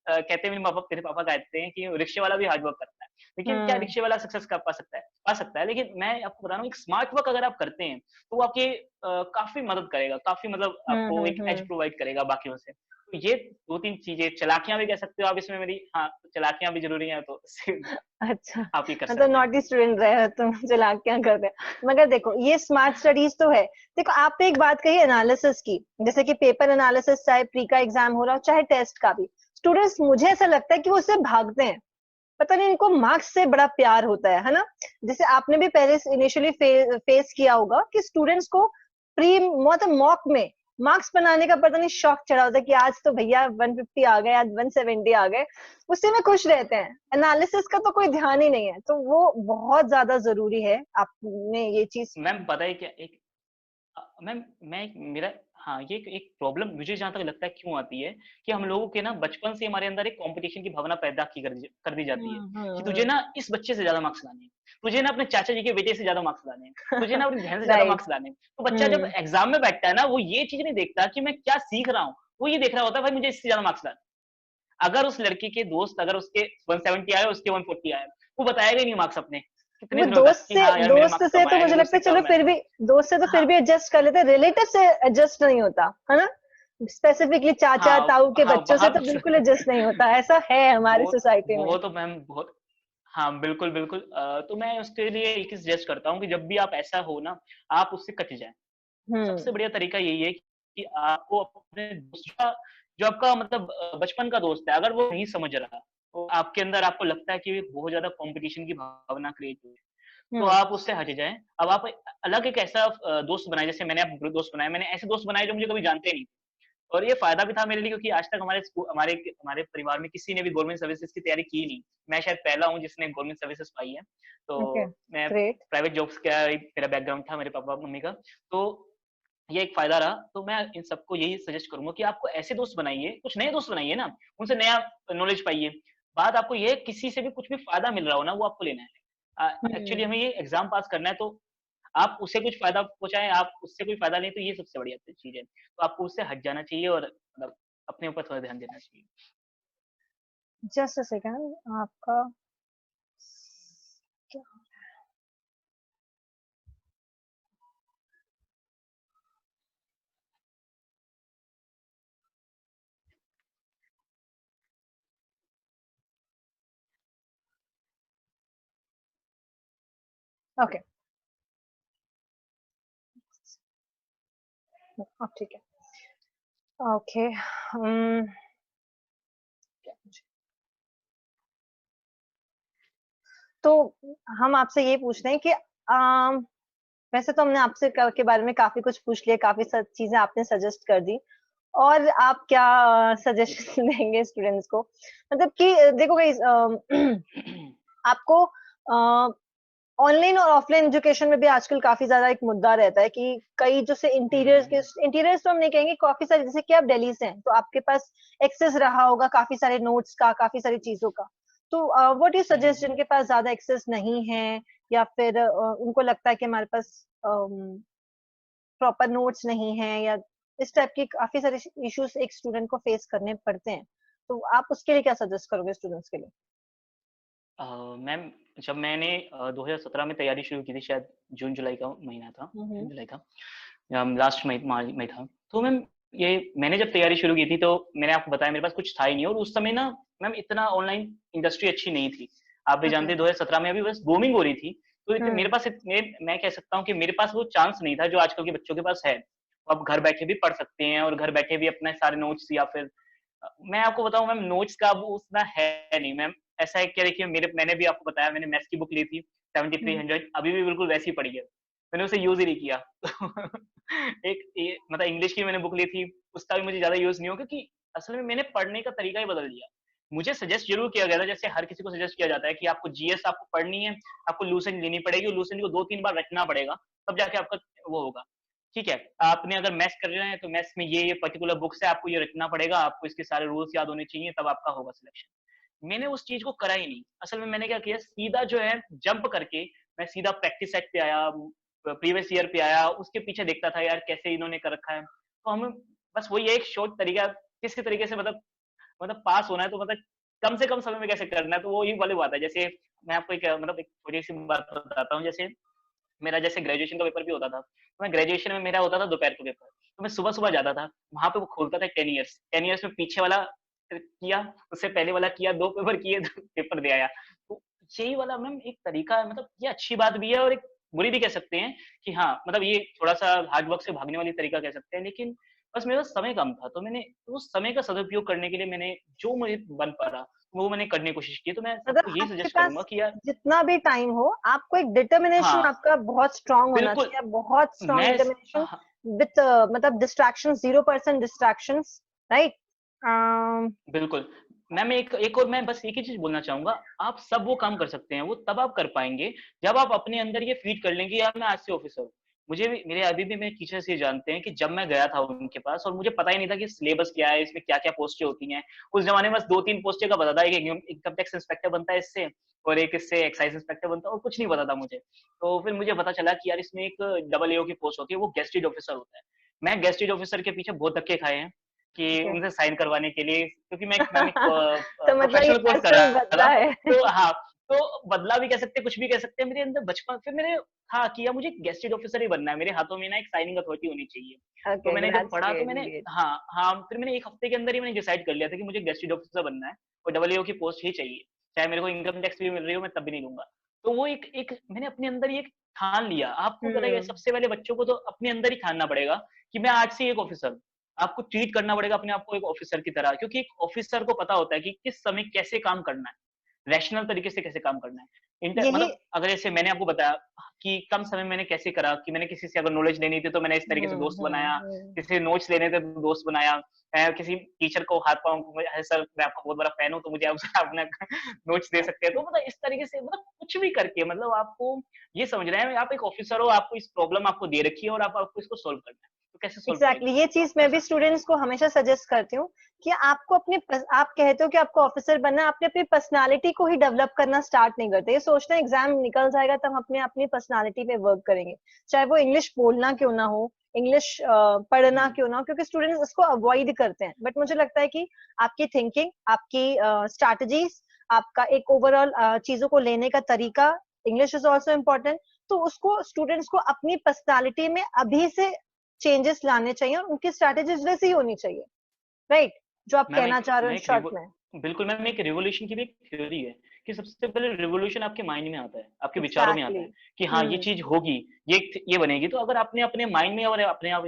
Speaker 2: कहते हैं, मेरे पापा कहते हैं कि रिक्शे वाला भी हार्ड वर्क करता है। लेकिन क्या
Speaker 1: हम्म।
Speaker 2: रिक्शे वाला सक्सेस कर पा सकता है, लेकिन मैं आपको बता रहा हूँ, एक स्मार्ट वर्क अगर आप करते हैं, तो वो आपकी काफ़ी मदद करेगा, काफ़ी मतलब आपको एक एज
Speaker 1: हम्म।
Speaker 2: प्रोवाइड करेगा बाकियों से। तो ये 2-3 चीज़ें, चालाकियाँ भी कह सकते हो आप इसमें मेरी, हाँ, तो चालाकियाँ भी ज़रूरी हैं, तो
Speaker 1: अच्छा।
Speaker 2: आप ये कर
Speaker 1: मतलब
Speaker 2: सकते हैं।
Speaker 1: नॉटी स्टूडेंट रहे हो तुम, चालाकियां कर रहे हो, मगर देखो ये स्मार्ट स्टडीज तो है। देखो आपने एक बात कही एनालिसिस की, जैसे कि पेपर एनालिसिस, चाहे प्री का एग्जाम हो रहा हो चाहे टेस्ट का भी, स्टूडेंट्स मुझे ऐसा लगता है कि वो उससे भागते हैं। पता नहीं इनको मार्क्स से बड़ा प्यार होता है ना। जैसे आपने भी पहले इनिशियली फेस किया होगा कि स्टूडेंट्स को प्री मतलब मॉक में मार्क्स बनाने का पता नहीं शौक चढ़ा होता है कि आज तो भैया 150 आ गए, आज 170 आ गए, उसी में खुश रहते हैं। एनालिसिस का तो कोई ध्यान ही नहीं है, तो वो बहुत ज्यादा जरूरी है। आपने ये चीज।
Speaker 2: मैम पता है क्या, मैम मैं मेरा, हाँ, ये एक प्रॉब्लम मुझे जहाँ तक लगता है क्यों आती है, कि हम लोगों के ना बचपन से हमारे अंदर एक कंपटीशन की भावना पैदा की कर दी जाती है, कि तुझे ना इस बच्चे से ज्यादा मार्क्स लाने हैं, तुझे ना अपने चाचा जी के बेटे से ज्यादा मार्क्स लाने हैं, तुझे ना अपनी बहन से ज्यादा
Speaker 1: राइट।
Speaker 2: मार्क्स लाने हैं। तो बच्चा जब एग्जाम में बैठता है ना, वो ये चीज नहीं देखता कि मैं क्या सीख रहा हूँ, वो ये देख रहा होता है भाई मुझे इससे ज्यादा मार्क्स लाने हैं। अगर उस लड़की के दोस्त, अगर उसके 170 आए, उसके 140 आए, वो बताएगा ही नहीं मार्क्स अपने कितने
Speaker 1: वो
Speaker 2: दिनों तक कि हाँ यार मेरे
Speaker 1: दोस्त
Speaker 2: मार्क्स
Speaker 1: से
Speaker 2: कम
Speaker 1: तो
Speaker 2: आए,
Speaker 1: मुझे
Speaker 2: मेरे
Speaker 1: लगता
Speaker 2: मुझसे
Speaker 1: है चलो
Speaker 2: कम है।
Speaker 1: फिर भी, दोस्त से तो फिर
Speaker 2: हाँ,
Speaker 1: भी एडजस्ट कर लेते, रिलेटिव से एडजस्ट नहीं होता है ना। स्पेसिफिकली चाचा
Speaker 2: हाँ,
Speaker 1: ताऊ के
Speaker 2: हाँ,
Speaker 1: बच्चों से
Speaker 2: वहाँ
Speaker 1: तो बिल्कुल एडजस्ट नहीं होता, ऐसा है हमारी
Speaker 2: वो
Speaker 1: सोसाइटी में।
Speaker 2: वो तो मैम बहुत हाँ, बिल्कुल, बिल्कुल तो मैं उसके लिए एक ही सजेस्ट करता हूँ कि जब भी आप ऐसा हो ना, आप उससे कट जाएँ।
Speaker 1: हम्म।
Speaker 2: सबसे बढ़िया तरीका यही है कि आपको अपने दोस्त का जो आपका मतलब बचपन का दोस्त है, अगर वो नहीं समझ रहा, तो आपके अंदर आपको लगता है कि बहुत ज़्यादा कॉम्पिटिशन की भावना क्रिएट हुई है, तो
Speaker 1: हम्म।
Speaker 2: आप उससे हट जाएँ। अब आप अलग एक ऐसा दोस्त बनाएँ, जैसे मैंने अब दोस्त बनाए, मैंने ऐसे दोस्त बनाए जो मुझे कभी जानते नहीं। और ये फ़ायदा भी था मेरे लिए क्योंकि आज तक हमारे परिवार में किसी ने भी गवर्नमेंट सर्विसेज़ की तैयारी की नहीं। मैं शायद पहला हूँ जिसने गवर्नमेंट सर्विसेज़ पाई है।
Speaker 1: ओके।
Speaker 2: तो मैं
Speaker 1: ग्रेट।
Speaker 2: प्राइवेट जॉब्स का ही मेरा बैकग्राउंड था मेरे पापा-मम्मी का। तो ये एक फ़ायदा रहा, तो मैं इन सबको यही सजेस्ट करूँगा कि आपको ऐसे दोस्त बनाइए, कुछ नए दोस्त बनाइए ना, उनसे नया नॉलेज पाइए। बात आपको ये है किसी से भी कुछ भी फ़ायदा मिल रहा हो ना, वो आपको लेना है। एक्चुअली
Speaker 1: हम्म।
Speaker 2: हमें ये एग्ज़ाम पास करना है, तो आप उसे कुछ फ़ायदा पहुँचाएँ, आप उससे कोई फ़ायदा लें, तो ये सबसे बढ़िया चीज़ है। तो आपको उससे हट जाना चाहिए और मतलब अपने ऊपर थोड़ा ध्यान देना चाहिए।
Speaker 1: जस्ट अ सेकंड, आपका क्या? ओके। अब ठीक है। ओके। तो हम आपसे ये पूछ रहे हैं कि वैसे तो हमने आपसे के बारे में काफी कुछ पूछ लिया, काफी चीजें आपने सजेस्ट कर दी, और आप क्या सजेशन देंगे स्टूडेंट्स को? मतलब कि देखो गाइस, आपको ऑनलाइन और ऑफलाइन एजुकेशन में भी आजकल काफी ज्यादा एक मुद्दा रहता है कि कई जो से
Speaker 2: हुँ,
Speaker 1: इंटीरियर्स तो हम नहीं कहेंगे, काफी सारे, जैसे कि आप दिल्ली से हैं तो आपके पास एक्सेस रहा होगा काफी सारे नोट्स का, काफी सारी चीजों का। तो व्हाट यू
Speaker 2: हुँ,
Speaker 1: सजेस्ट जिनके पास ज्यादा एक्सेस नहीं है, या फिर उनको लगता है कि हमारे पास प्रॉपर नोट्स नहीं है, या इस टाइप की काफी सारे इश्यूज एक स्टूडेंट को फेस करने पड़ते हैं, तो आप उसके लिए क्या सजेस्ट करोगे स्टूडेंट्स के लिए?
Speaker 2: मैम जब मैंने 2017 में तैयारी शुरू की थी, शायद जून-जुलाई का महीना था,
Speaker 1: हम्म।
Speaker 2: जून-जुलाई था। लास्ट मई था। तो मैम ये मैंने जब तैयारी शुरू की थी तो मैंने आपको बताया मेरे पास कुछ था ही नहीं और उस समय ना मैम इतना ऑनलाइन इंडस्ट्री अच्छी नहीं थी। आप भी
Speaker 1: ओके।
Speaker 2: जानते हैं 2017 में अभी बस बूमिंग हो रही थी। तो इतने मेरे
Speaker 1: हम्म।
Speaker 2: पास इतने मैं कह सकता हूँ कि मेरे पास वो चांस नहीं था जो आजकल के बच्चों के पास है। आप घर बैठे भी पढ़ सकते हैं और घर बैठे भी अपने सारे नोट्स या फिर मैं आपको बताऊँ मैम नोट्स का वो उतना है नहीं मैम। ऐसा है क्या देखिए मैंने भी आपको बताया मैंने मैथ्स की बुक ली थी
Speaker 1: हम्म।
Speaker 2: 7300 अभी भी बिल्कुल वैसी पड़ी है। मैंने उसे यूज़ ही नहीं किया। एक ये मतलब इंग्लिश की मैंने बुक ली थी, उसका भी मुझे ज़्यादा यूज़ नहीं हुआ क्योंकि असल में मैंने पढ़ने का तरीका ही बदल दिया। मुझे सजेस्ट ज़रूर किया गया था जैसे हर किसी को सजेस्ट किया जाता है कि आपको जीएस आपको पढ़नी है, आपको लूसेंट लेनी पड़ेगी और लूसेंट को 2-3 बार रटना पड़ेगा, तब जाके आपका वो होगा। ठीक है, आपने अगर मैथ्स कर रहे हैं तो मैथ्स में ये पर्टिकुलर बुक्स है, आपको ये रटना पड़ेगा, आपको इसके सारे रूल्स याद होने चाहिए तब आपका होगा सिलेक्शन। मैंने उस चीज़ को करा ही नहीं। असल में मैंने क्या किया सीधा जो है जंप करके मैं सीधा प्रैक्टिस सेट पे आया, प्रीवियस ईयर पे आया, उसके पीछे देखता था यार कैसे इन्होंने कर रखा है। तो हमें बस वही है एक शॉर्ट तरीका किसी तरीके से मतलब पास होना है तो मतलब कम से कम समय में कैसे करना है तो वो ही वाली बात है। जैसे मैं आपको एक मतलब एक छोटी-सी बात बताता हूँ जैसे मेरा जैसे ग्रेजुएशन का पेपर भी होता था, तो मैं ग्रेजुएशन में मेरा होता था दोपहर का पेपर, तो मैं सुबह-सुबह जाता था, वहाँ पे वो खोलता था 10 इयर्स, 10 इयर्स में पीछे वाला किया, उससे पहले वाला किया, 2 पेपर किए, 2 पेपर दे आया। तो यही वाला मैम एक तरीका है मतलब ये अच्छी बात भी है और एक बुरी भी कह सकते हैं कि हाँ, मतलब ये थोड़ा-सा हार्ड वर्क से भागने वाली तरीका कह सकते हैं, लेकिन बस मेरे पास समय कम था, तो मैंने उस समय का सदुपयोग करने के लिए मैंने जो मुझे बन पड़ा, वो मैंने करने की कोशिश की। तो मैं
Speaker 1: मतलब
Speaker 2: सबको यही
Speaker 1: आपके
Speaker 2: सजेस्ट करूँगा
Speaker 1: पास
Speaker 2: कि यार
Speaker 1: जितना भी टाइम हो, आपको एक डिटर्मिनेशन
Speaker 2: हाँ,
Speaker 1: आपका बहुत स्ट्रांग होना
Speaker 2: बिल्कुल
Speaker 1: चाहिए, बहुत स्ट्रांग
Speaker 2: मैं स
Speaker 1: डिटर्मिनेशन
Speaker 2: हाँ,
Speaker 1: विथ मतलब डिस्ट्रैक्शन, 0% डिस्ट्रैक्शंस, राइट?
Speaker 2: बिल्कुल। मैम एक एक और मैं बस एक ही चीज़ बोलना चाहूँगा, आप सब वो काम कर सकते हैं, वो तब आप कर पाएँगे, जब आप अपने अंदर ये फ़ीड कर लेंगे यार मैं आज से ऑफ़िसर हूँ। मुझे भी मेरे अभी भी मेरे टीचर्स ये जानते हैं कि जब मैं गया था उनके पास और मुझे पता ही नहीं था कि सिलेबस क्या है, इसमें क्या-क्या पोस्टें होती हैं। उस ज़माने में बस 2-3 पोस्टें का पता था, एक इनकम टैक्स इंस्पेक्टर बनता है इससे और एक इससे एक्साइज़ इंस्पेक्टर बनता है और कुछ नहीं पता था मुझे। तो फिर मुझे पता चला कि यार इसमें एक डबल एओ की पोस्ट होती है, वो गेज़ेटेड ऑफ़िसर होता है। मैं गेज़ेटेड ऑफ़िसर के पीछे बहुत धक्के खाए हैं। कि
Speaker 1: ओके।
Speaker 2: उनसे साइन करवाने के लिए क्योंकि मैं एक
Speaker 1: तो मतलब ये
Speaker 2: प्रोफ़ेशनल कोर्स कर
Speaker 1: पर्सन
Speaker 2: रहा
Speaker 1: बनता
Speaker 2: था,
Speaker 1: है।
Speaker 2: तो हाँ, तो बदला भी कह सकते हैं, कुछ भी कह सकते हैं मेरे अंदर बचपन फिर मेरे हाँ, किया मुझे गेस्टेड ऑफिसर ही बनना है, मेरे हाथों में ना एक साइनिंग अथॉरिटी होनी चाहिए। तो
Speaker 1: ओके,
Speaker 2: मैंने जब
Speaker 1: दैट्स
Speaker 2: पढ़ा तो
Speaker 1: रियली
Speaker 2: मैंने
Speaker 1: ग्रेट।
Speaker 2: हाँ, हाँ, फिर मैंने 1 हफ्ते के अंदर ही मैंने डिसाइड कर लिया था कि मुझे गेस्टेड ऑफिसर बनना है और डबल की पोस्ट ही चाहिए। चाहे मेरे को इनकम टैक्स भी मिल रही हो, मैं तब भी नहीं लूँगा। तो वो एक एक मैंने अपने अंदर ही एक ठान लिया। आपको पता है
Speaker 1: हम्म।
Speaker 2: सबसे पहले बच्चों को तो अपने अंदर ही ठानना पड़ेगा कि मैं आज से एक ऑफिसर हूँ। आपको ट्रीट करना पड़ेगा अपने आप को एक ऑफिसर की तरह क्योंकि एक ऑफिसर को पता होता है कि किस समय कैसे काम करना है। रैशनल तरीके से कैसे काम करना है।
Speaker 1: यही।
Speaker 2: मतलब अगर जैसे मैंने आपको बताया कि कम समय में मैंने कैसे करा कि मैंने किसी से अगर नॉलेज लेनी थी तो मैंने इस तरीके से दोस्त बनाया,
Speaker 1: हम्म।
Speaker 2: किसी से नोट्स लेने थे तो दोस्त बनाया, किसी टीचर को हाथ-पाँव सर मैं आपका बहुत बड़ा फैन हूँ तो मुझे आप अपना नोट्स दे सकते हैं। तो मतलब इस तरीके से मतलब कुछ भी करके मतलब आपको ये समझना है आप एक ऑफिसर हो, आपको इस प्रॉब्लम आपको दे रखी है और आपको इसको सॉल्व करना है। तो कैसे सॉल्व करेंगे?
Speaker 1: एग्जैक्टली, ये चीज मैं भी स्टूडेंट्स को हमेशा सजेस्ट करती हूँ कि आपको आप कहते हो कि आपको ऑफिसर बनना है, आपने अपनी पर्सनालिटी को ही डेवलप करना स्टार्ट नहीं करते। ये सोचना एग्जाम निकल जाएगा तब अपने अपनी पर्सनालिटी पे वर्क करेंगे, चाहे वो इंग्लिश बोलना क्यों ना हो, इंग्लिश पढ़ना
Speaker 2: हुँ,
Speaker 1: क्यों ना हो, क्योंकि स्टूडेंट्स इसको अवॉइड करते हैं। बट मुझे लगता है कि आपकी थिंकिंग, आपकी स्ट्रैटेजीज, आपका एक ओवरऑल चीजों को लेने का तरीका, इंग्लिश इज ऑल्सो इम्पोर्टेंट। तो उसको स्टूडेंट्स को अपनी पर्सनालिटी में अभी से चेंजेस लाने चाहिए और उनकी स्ट्रैटेजीज वैसी ही होनी चाहिए, राइट? जो आप
Speaker 2: मैम
Speaker 1: कहना
Speaker 2: एक
Speaker 1: चाह रहे हो
Speaker 2: मैं
Speaker 1: इन
Speaker 2: एक
Speaker 1: शॉर्ट
Speaker 2: रिवो
Speaker 1: में।
Speaker 2: बिल्कुल मैम एक रिवॉल्यूशन की भी एक थ्योरी है कि सबसे पहले रिवॉल्यूशन आपके माइंड में आता है, आपके विचारों में आता
Speaker 1: एग्जैक्टली।
Speaker 2: है कि हाँ, ये
Speaker 1: हम्म।
Speaker 2: चीज़ होगी, ये बनेगी। तो अगर आपने अपने माइंड में और अपने आप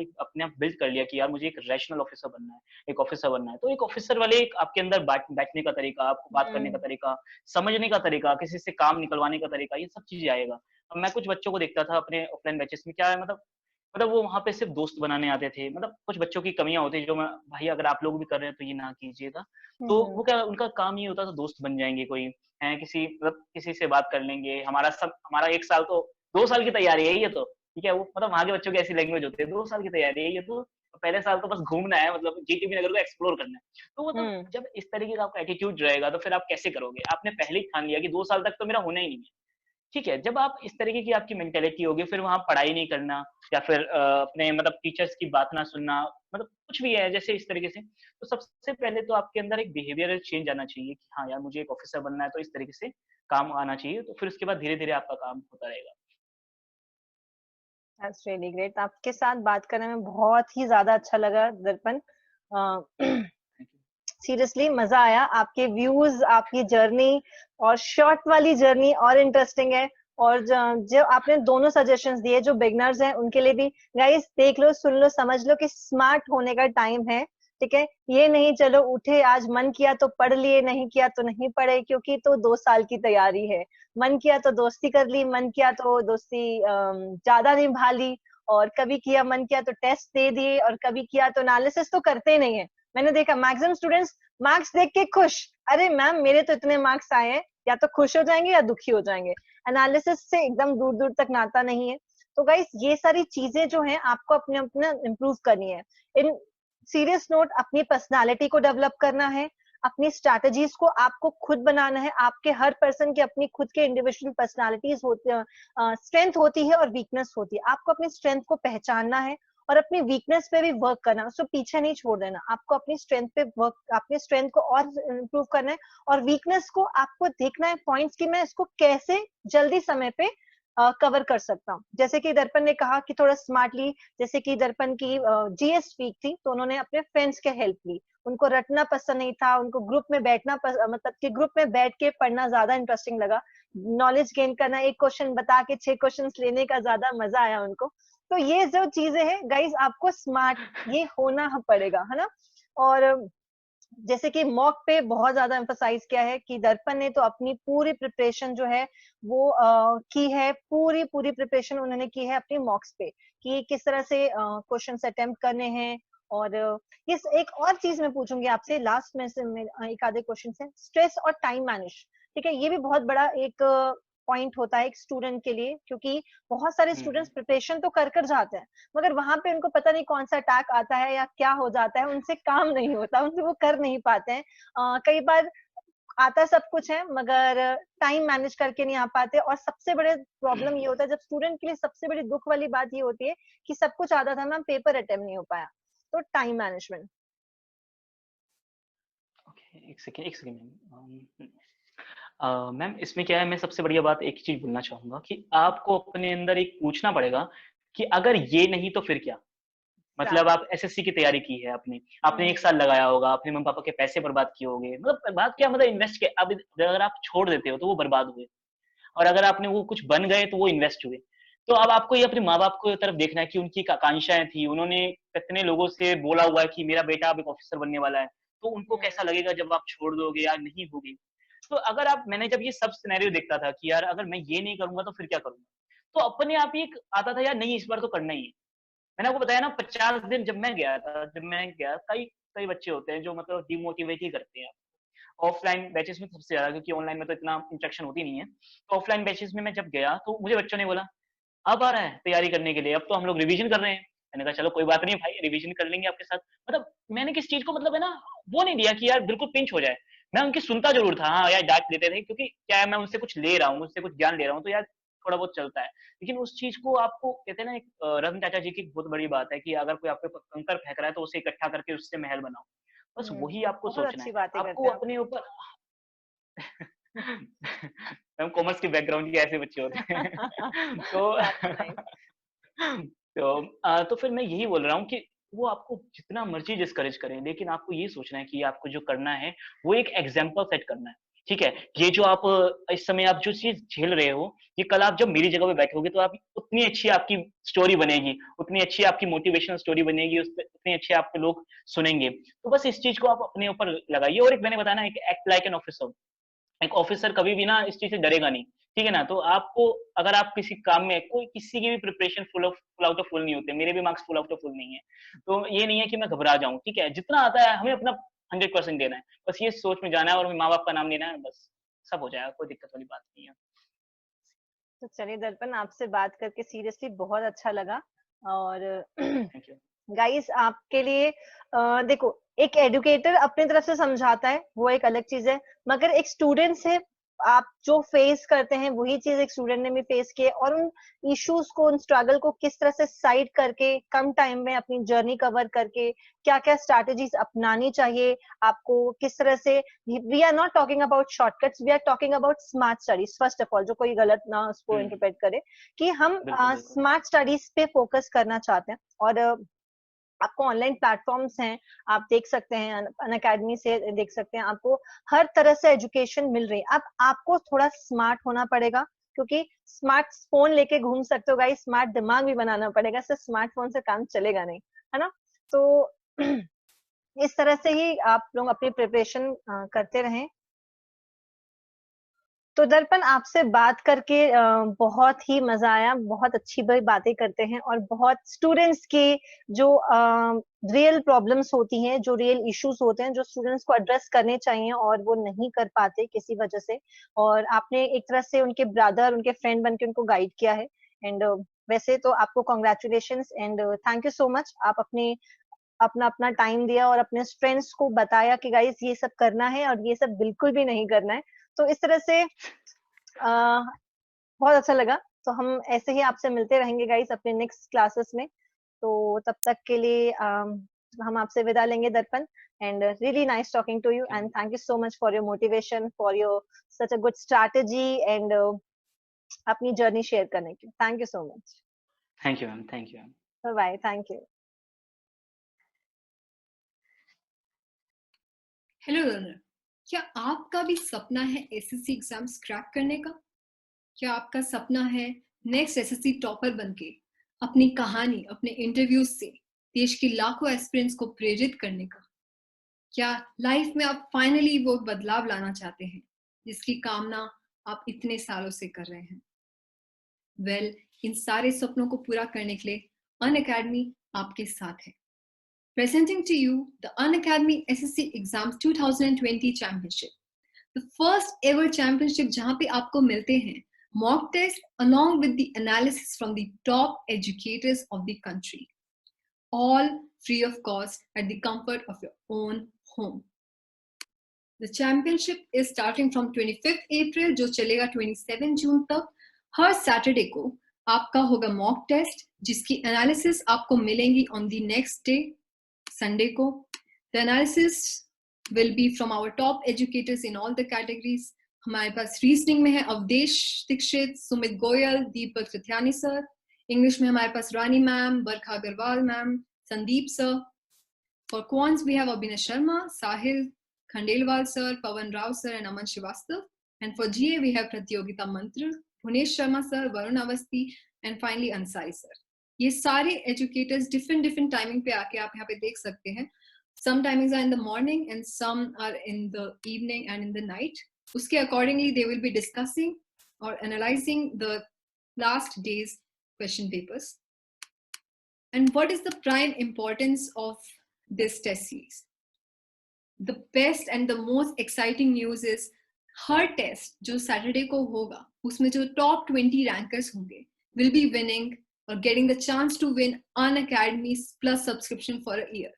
Speaker 2: बिल्ड कर लिया कि यार मुझे एक रैशनल ऑफिसर बनना है, एक ऑफिसर बनना है, तो एक ऑफिसर वाले एक आपके अंदर बैठने का तरीका, आपको बात करने का
Speaker 1: हम्म।
Speaker 2: तरीका, समझने का तरीका, किसी से काम निकलवाने का तरीका, ये सब चीज़ें आएगा। अब मैं कुछ बच्चों को देखता था अपने ऑफलाइन बैचेस में क्या है मतलब वो वहाँ पे सिर्फ़ दोस्त बनाने आते थे। मतलब कुछ बच्चों की कमियाँ होती हैं जो मैं भाई अगर आप लोग भी कर रहे हैं तो ये ना कीजिएगा। तो
Speaker 1: हम्म।
Speaker 2: वो क्या उनका काम ये होता था दोस्त बन जाएँगे कोई, हैं किसी मतलब किसी से बात कर लेंगे। हमारा 1 साल तो 2 साल की तैयारी है ये तो, ठीक है? वो मतलब वहाँ के बच्चों की ऐसी लैंग्वेज होती है, 2 साल की तैयारी है ये तो, पहले साल तो बस घूमना है मतलब जीटीबी नगर को एक्सप्लोर करना है। तो मतलब
Speaker 1: हम्म।
Speaker 2: जब इस तरीके का आपका एटीट्यूड रहेगा तो फिर आप कैसे करोगे? आपने पहले ही ठान लिया कि 2 साल तक तो मेरा होना ही नहीं है। ठीक है, जब आप इस तरीके की आपकी मेंटालिटी होगी, फिर वहाँ पढ़ाई नहीं करना या फिर अपने मतलब टीचर्स की बात ना सुनना, मतलब कुछ भी है जैसे इस तरीके से, तो सबसे पहले तो आपके अंदर एक बिहेवियरल चेंज आना चाहिए कि हाँ यार, मुझे एक ऑफिसर बनना है, तो इस तरीके से काम आना चाहिए, तो फिर उसके बाद धीरे-धीरे आपका काम होता रहेगा।
Speaker 1: That's really great. आपके साथ बात करने में बहुत ही ज्यादा अच्छा लगा दर्पण।
Speaker 2: Thank you.
Speaker 1: सीरियसली मजा आया, आपके व्यूज, आपकी जर्नी और शॉर्ट वाली जर्नी और इंटरेस्टिंग है। और जो आपने दोनों सजेशंस दिए जो बिगनर्स हैं उनके लिए भी, गाइस देख लो, सुन लो, समझ लो कि स्मार्ट होने का टाइम है। ठीक है, ये नहीं चलो उठे आज मन किया तो पढ़ लिए, नहीं किया तो नहीं पढ़े, क्योंकि तो 2 साल की तैयारी है। मन किया तो दोस्ती कर ली, मन किया तो दोस्ती ज्यादा निभा ली, और कभी किया मन किया तो टेस्ट दे दिए, और कभी किया तो एनालिसिस तो करते ही नहीं है। मैंने देखा मैक्सिमम स्टूडेंट्स मार्क्स देख के खुश, अरे मैम मेरे तो इतने मार्क्स आए हैं, या तो खुश हो जाएंगे या दुखी हो जाएंगे। एनालिसिस से एकदम दूर दूर तक नाता नहीं है। तो गाइस ये सारी चीजें जो हैं आपको अपने अपने इम्प्रूव करनी है। इन सीरियस नोट, अपनी पर्सनालिटी को डेवलप करना है, अपनी स्ट्रैटेजीज को आपको खुद बनाना है। आपके हर पर्सन की अपनी खुद के इंडिविजुअल पर्सनालिटीज होती है, स्ट्रेंथ होती है और वीकनेस होती है। आपको अपनी स्ट्रेंथ को पहचानना है और अपनी वीकनेस पे भी वर्क करना, उसको पीछे नहीं छोड़ देना। आपको अपनी स्ट्रेंथ पे वर्क, अपनी स्ट्रेंथ को और इम्प्रूव करना है, और वीकनेस को आपको देखना है पॉइंट्स की मैं इसको कैसे जल्दी समय पे कवर कर सकता हूँ। जैसे कि दर्पण ने कहा कि थोड़ा स्मार्टली, जैसे कि दर्पण की जीएस वीक थी तो उन्होंने अपने फ्रेंड्स के हेल्प ली। उनको रटना पसंद नहीं था, उनको ग्रुप में बैठना मतलब कि ग्रुप में बैठ के पढ़ना ज्यादा इंटरेस्टिंग लगा। नॉलेज गेन करना, एक क्वेश्चन बता के 6 क्वेश्चन लेने का ज्यादा मजा आया उनको। तो ये जो चीजें हैं गाइज, आपको स्मार्ट ये होना पड़ेगा, है ना? और जैसे कि मॉक पे बहुत ज्यादा एम्फसाइज किया है कि दर्पण ने तो अपनी पूरी प्रिपरेशन जो है वो की है, पूरी पूरी प्रिपरेशन उन्होंने की है अपनी मॉक्स पे, कि किस तरह से क्वेश्चन अटेम्प्ट करने हैं। और ये एक और चीज मैं पूछूंगी आपसे लास्ट में से, एक आधे क्वेश्चन से, स्ट्रेस और टाइम मैनेज। ठीक है, ये भी बहुत बड़ा एक पॉइंट होता है एक स्टूडेंट के लिए, क्योंकि बहुत सारे
Speaker 2: हुँ,
Speaker 1: स्टूडेंट्स
Speaker 2: हुँ।
Speaker 1: प्रिपरेशन तो कर कर जाते हैं, मगर वहां पे उनको पता नहीं कौन सा अटैक आता है या क्या हो जाता है, उनसे काम नहीं होता, उनसे वो कर नहीं पाते हैं। कई बार आता सब कुछ है मगर टाइम मैनेज करके नहीं आ पाते, और सबसे बड़े प्रॉब्लम ये होता है जब स्टूडेंट के लिए, सबसे बड़ी दुख वाली बात ये होती है कि सब कुछ आता था मैम, पेपर अटेम्प्ट नहीं हो पाया। तो time management.
Speaker 2: Okay, 1 second ma'am. Ma'am इसमें क्या है, मैं सबसे बढ़िया बात एक ही चीज़ बोलना चाहूँगा कि आपको अपने अंदर एक पूछना पड़ेगा कि अगर ये नहीं तो फिर क्या? मतलब
Speaker 1: एग्जैक्टली।
Speaker 2: आप एसएससी की तैयारी की है आपने, आपने 1 साल लगाया होगा, आपने मम्मी-पापा के पैसे बर्बाद किए होंगे, मतलब बर्बाद क्या मतलब इन्वेस्ट किए, अब अगर आप छोड़ देते हो तो वो बर्बाद हुए और अगर आपने वो कुछ बन गए तो वो इन्वेस्ट हुए। तो अब आपको ये अपने माँ-बाप को तरफ देखना है कि उनकी एक आकांक्षाएँ थी, उन्होंने कितने लोगों से बोला हुआ है कि मेरा बेटा अब एक ऑफिसर बनने वाला है, तो उनको कैसा लगेगा जब आप छोड़ दोगे या नहीं होगे। तो अगर आप मैंने जब ये सब सिनेरियो देखता था कि यार अगर मैं ये नहीं करूँगा तो फिर क्या करूँगा? तो अपने आप ही एक आता था यार नहीं इस बार तो करना ही है। मैंने आपको बताया ना 50 दिन जब मैं गया कई कई बच्चे होते हैं जो मतलब डिमोटिवेट ही करते हैं। ऑफलाइन बैचेस में सबसे ज़्यादा क्योंकि ऑनलाइन में तो इतना इंटरेक्शन होती नहीं है। तो ऑफलाइन बैचेस में मैं जब गया तो मुझे बच्चों ने बोला, "अब आ रहा है तैयारी करने के लिए, अब तो हम लोग रिविज़न कर रहे हैं।" मैंने कहा चलो कोई बात नहीं भाई रिविज़न कर लेंगे आपके साथ। मतलब मैंने किस चीज़ को मतलब है ना वो नहीं दिया कि यार बिल्कुल पिंच हो जाए। मैं उनकी सुनता ज़रूर था, हाँ, यार डाँट देते थे क्योंकि क्या है मैं उनसे कुछ ले रहा हूँ, उनसे कुछ ज्ञान ले रहा हूँ तो यार थोड़ा बहुत चलता है। लेकिन उस चीज़ को आपको कहते हैं ना एक रतन टाटा जी की एक बहुत बड़ी बात है कि अगर कोई आपके ऊपर कंकर फेंक रहा है तो उसे इकट्ठा करके उससे महल बनाओ। बस वही आपको
Speaker 1: बहुत
Speaker 2: सोचना
Speaker 1: अच्छी
Speaker 2: है।
Speaker 1: बातें करते
Speaker 2: आपको
Speaker 1: हैं आप।
Speaker 2: अपने ऊपर मैम कॉमर्स के बैकग्राउंड के ऐसे बच्चे होते हैं। तो
Speaker 1: दैट्स नाइस।
Speaker 2: तो फिर मैं यही बोल रहा हूँ कि वो आपको जितना मर्ज़ी डिस्करेज करें, लेकिन आपको ये सोचना है कि आपको जो करना है, वो एक एग्ज़ाम्पल सेट करना है। ठीक है? ये जो आप इस समय आप जो चीज़ झेल रहे हो, ये कल आप जब मेरी जगह पे बैठोगे तो आप उतनी अच्छी आपकी स्टोरी बनेगी, उतनी अच्छी आपकी मोटिवेशनल स्टोरी बनेगी, उसपे उतने अच्छे आपके लोग सुनेंगे। तो बस इस चीज़ को आप अपने ऊपर लगाइए और एक मैंने बताया ना एक एक्ट लाइक एन ऑफिसर। एक ऑफिसर कभी भी ना इस चीज़ से डरेगा नहीं, ठीक है ना? तो आपको अगर आप किसी काम में कोई किसी की भी preparation full out of full नहीं होते, मेरे भी marks full out of full नहीं है। तो ये नहीं है कि मैं घबरा जाऊँ, ठीक है? जितना आता है हमें अपना 100% देना है। बस ये सोच में जाना है और माँ-बाप का नाम लेना है बस, सब हो जाएगा, कोई दिक्कत वाली बात नहीं है।
Speaker 1: तो चलिए दर्पण, आपसे बात करके सीरियसली बहुत अच्छा लगा। और
Speaker 2: थैंक यू।
Speaker 1: गाइस आपके लिए देखो, एक एडुकेटर अपनी तरफ से समझाता है वो एक अलग चीज है, मगर एक स्टूडेंट से आप जो फेस करते हैं वही चीज एक स्टूडेंट ने भी फेस की है, और उन इश्यूज को, उन स्ट्रगल को किस तरह से साइड करके कम टाइम में अपनी जर्नी कवर करके क्या क्या स्ट्रैटेजीज अपनानी चाहिए आपको, किस तरह से। We are not talking about shortcuts, we are talking about smart studies first of all, जो कोई गलत ना उसको
Speaker 2: हुँ,
Speaker 1: इंटरप्रेट करे, कि हम
Speaker 2: बिल्कुल, बिल्कुल।
Speaker 1: स्मार्ट स्टडीज पे फोकस करना चाहते हैं। और आपको ऑनलाइन प्लेटफॉर्म्स हैं, आप देख सकते हैं, अनअकैडमी से देख सकते हैं, आपको हर तरह से एजुकेशन मिल रही है। अब आपको थोड़ा स्मार्ट होना पड़ेगा, क्योंकि स्मार्ट फोन लेके घूम सकते हो गाइस, स्मार्ट दिमाग भी बनाना पड़ेगा, सिर्फ स्मार्टफोन से काम चलेगा नहीं, है ना? तो इस तरह से ही आप लोग अपनी प्रिपरेशन करते रहें। तो दर्पण, आपसे बात करके बहुत ही मजा आया, बहुत अच्छी बातें करते हैं, और बहुत स्टूडेंट्स की जो रियल प्रॉब्लम्स होती हैं, जो रियल इश्यूज होते हैं, जो स्टूडेंट्स को एड्रेस करने चाहिए और वो नहीं कर पाते किसी वजह से, और आपने एक तरह से उनके ब्रदर, उनके फ्रेंड बन के उनको गाइड किया है। एंड वैसे तो आपको congratulation and thank you so much. आप अपने अपना अपना टाइम दिया और अपने फ्रेंड्स को बताया कि गाइस ये सब करना है और ये सब बिल्कुल भी नहीं करना है। तो इस तरह से बहुत अच्छा लगा। तो हम ऐसे ही आपसे मिलते रहेंगे गाइस अपने नेक्स्ट क्लासेस में। तो तब तक के लिए हम आपसे विदा लेंगे Darpan. And really nice talking to you,
Speaker 2: thank
Speaker 1: and
Speaker 2: you.
Speaker 1: Thank you so much for your motivation, for your such a good strategy, and अपनी जर्नी शेयर करने की। Thank you so much.
Speaker 2: Thank you ma'am, thank you ma'am.
Speaker 1: Bye bye, thank you.
Speaker 3: Hello learner, क्या आपका भी सपना है एसएससी एग्जाम्स क्रैक करने का? क्या आपका सपना है नेक्स्ट एसएससी टॉपर बनके अपनी कहानी, अपने इंटरव्यूज से देश के लाखों एस्पिरेंट्स को प्रेरित करने का? क्या लाइफ में आप फाइनली वो बदलाव लाना चाहते हैं जिसकी कामना आप इतने सालों से कर रहे हैं? वेल, इन सारे सपनों को पूरा करने के लिए अनअकैडमी आपके साथ है। Presenting to you the Unacademy SSC Exams 2020 Championship, the first ever championship जहां पे आपको मिलते हैं mock test along with the analysis from the top educators of the country, all free of cost at the comfort of your own home. The championship is starting from 25th April जो चलेगा 27 जून तक। हर सैटरडे को आपका होगा मॉक टेस्ट जिसकी एनालिसिस आपको मिलेंगी on the next day, Sunday को। The analysis will be from our top educators in all the categories. हमारे पास रीजनिंग में है अवधेश दीक्षित, सुमित गोयल, दीपक चथियानी सर। इंग्लिश में हमारे पास Rani ma'am, Barkha Agrawal ma'am, Sandeep sir. For quants we have Abhinay Sharma, Sahil Khandelwal sir, Pawan Rao sir and Aman Srivastava. And for GA we have Pratiyogita Mantra, Bhuvnesh Sharma sir, Varun Awasthi and finally Ansari sir. ये सारे एजुकेटर्स डिफरेंट टाइमिंग पे आके आप यहाँ पे देख सकते हैं। Some timings are in the morning and some are in the evening and in the night. Uske accordingly they will be discussing or analyzing the last day's question papers. And what is the prime importance of this test series? The best and the most exciting news is हर टेस्ट जो सैटरडे को होगा उसमें जो टॉप 20 रैंकर्स होंगे will be winning or getting the chance to win Unacademy plus subscription for a year.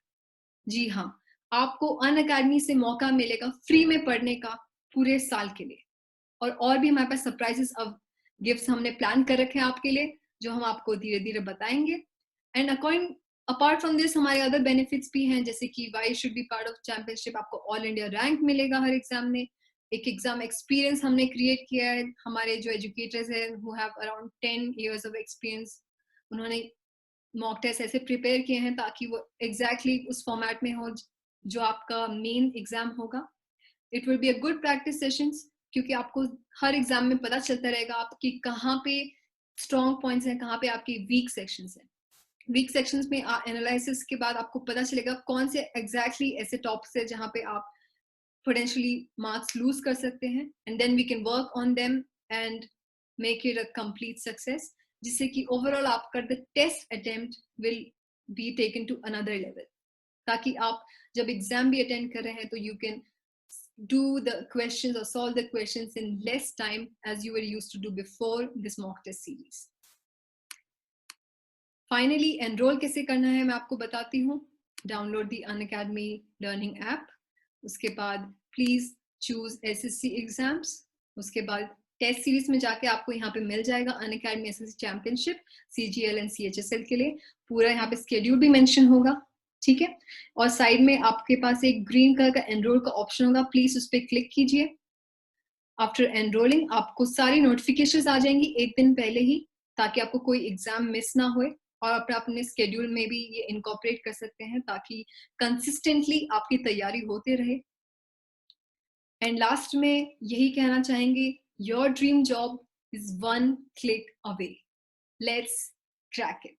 Speaker 3: जी हाँ, आपको अनअकैडमी से मौका मिलेगा फ्री में पढ़ने का पूरे साल के लिए। और भी हमारे पास सरप्राइजेस अब गिफ्ट्स हमने प्लान कर रखे हैं आपके लिए, जो हम आपको धीरे धीरे बताएंगे। एंड अपार्ट फ्रॉम दिस हमारे अदर बेनिफिट्स भी हैं, जैसे कि why should be part of championship, आपको ऑल इंडिया रैंक मिलेगा हर एग्जाम में। एक एग्जाम एक्सपीरियंस हमने क्रिएट किया है। हमारे जो एजुकेटर्स हैं who have around 10 years of experience, उन्होंने मॉक टेस्ट ऐसे प्रिपेयर किए हैं ताकि वो एग्जैक्टली उस फॉर्मेट में हो जो आपका मेन एग्जाम होगा। It will be a good practice sessions, क्योंकि आपको हर एग्जाम में पता चलता रहेगा आपकी कहाँ पे स्ट्रॉन्ग पॉइंट्स हैं, कहाँ पे आपकी वीक सेक्शंस हैं। वीक सेक्शंस में एनालिसिस के बाद आपको पता चलेगा कौन से एग्जैक्टली ऐसे टॉपिक्स है जहाँ पे आप पोटेंशियली मार्क्स लूज कर सकते हैं, and then we can work on them and make it a complete success, जिससे कि ओवरऑल आपका the test attempt will be taken to another level, ताकि आप जब एग्जाम भी अटेंड कर रहे हैं तो you can do the questions or solve the questions in less time as you were used to do before this mock test series. Finally, enroll कैसे करना है मैं आपको बताती हूँ। Download the Unacademy Learning app. उसके बाद please choose SSC exams. उसके बाद टेस्ट सीरीज में जाके आपको यहाँ पे मिल जाएगा Unacademy SSC championship, CGL and CHSL के लिए पूरा यहाँ पे स्केड्यूल भी मेंशन होगा, ठीक है। और साइड में आपके पास एक ग्रीन कलर का एनरोल का ऑप्शन होगा, प्लीज उस पर क्लिक कीजिए। आफ्टर एनरोलिंग आपको सारी नोटिफिकेशंस आ जाएंगी एक दिन पहले ही, ताकि आपको कोई एग्जाम मिस ना होए, और अपने स्केड्यूल में भी ये इनकॉर्पोरेट कर सकते हैं ताकि कंसिस्टेंटली आपकी तैयारी होते रहे। एंड लास्ट में यही कहना चाहेंगे, your dream job is 1 click away. Let's crack it.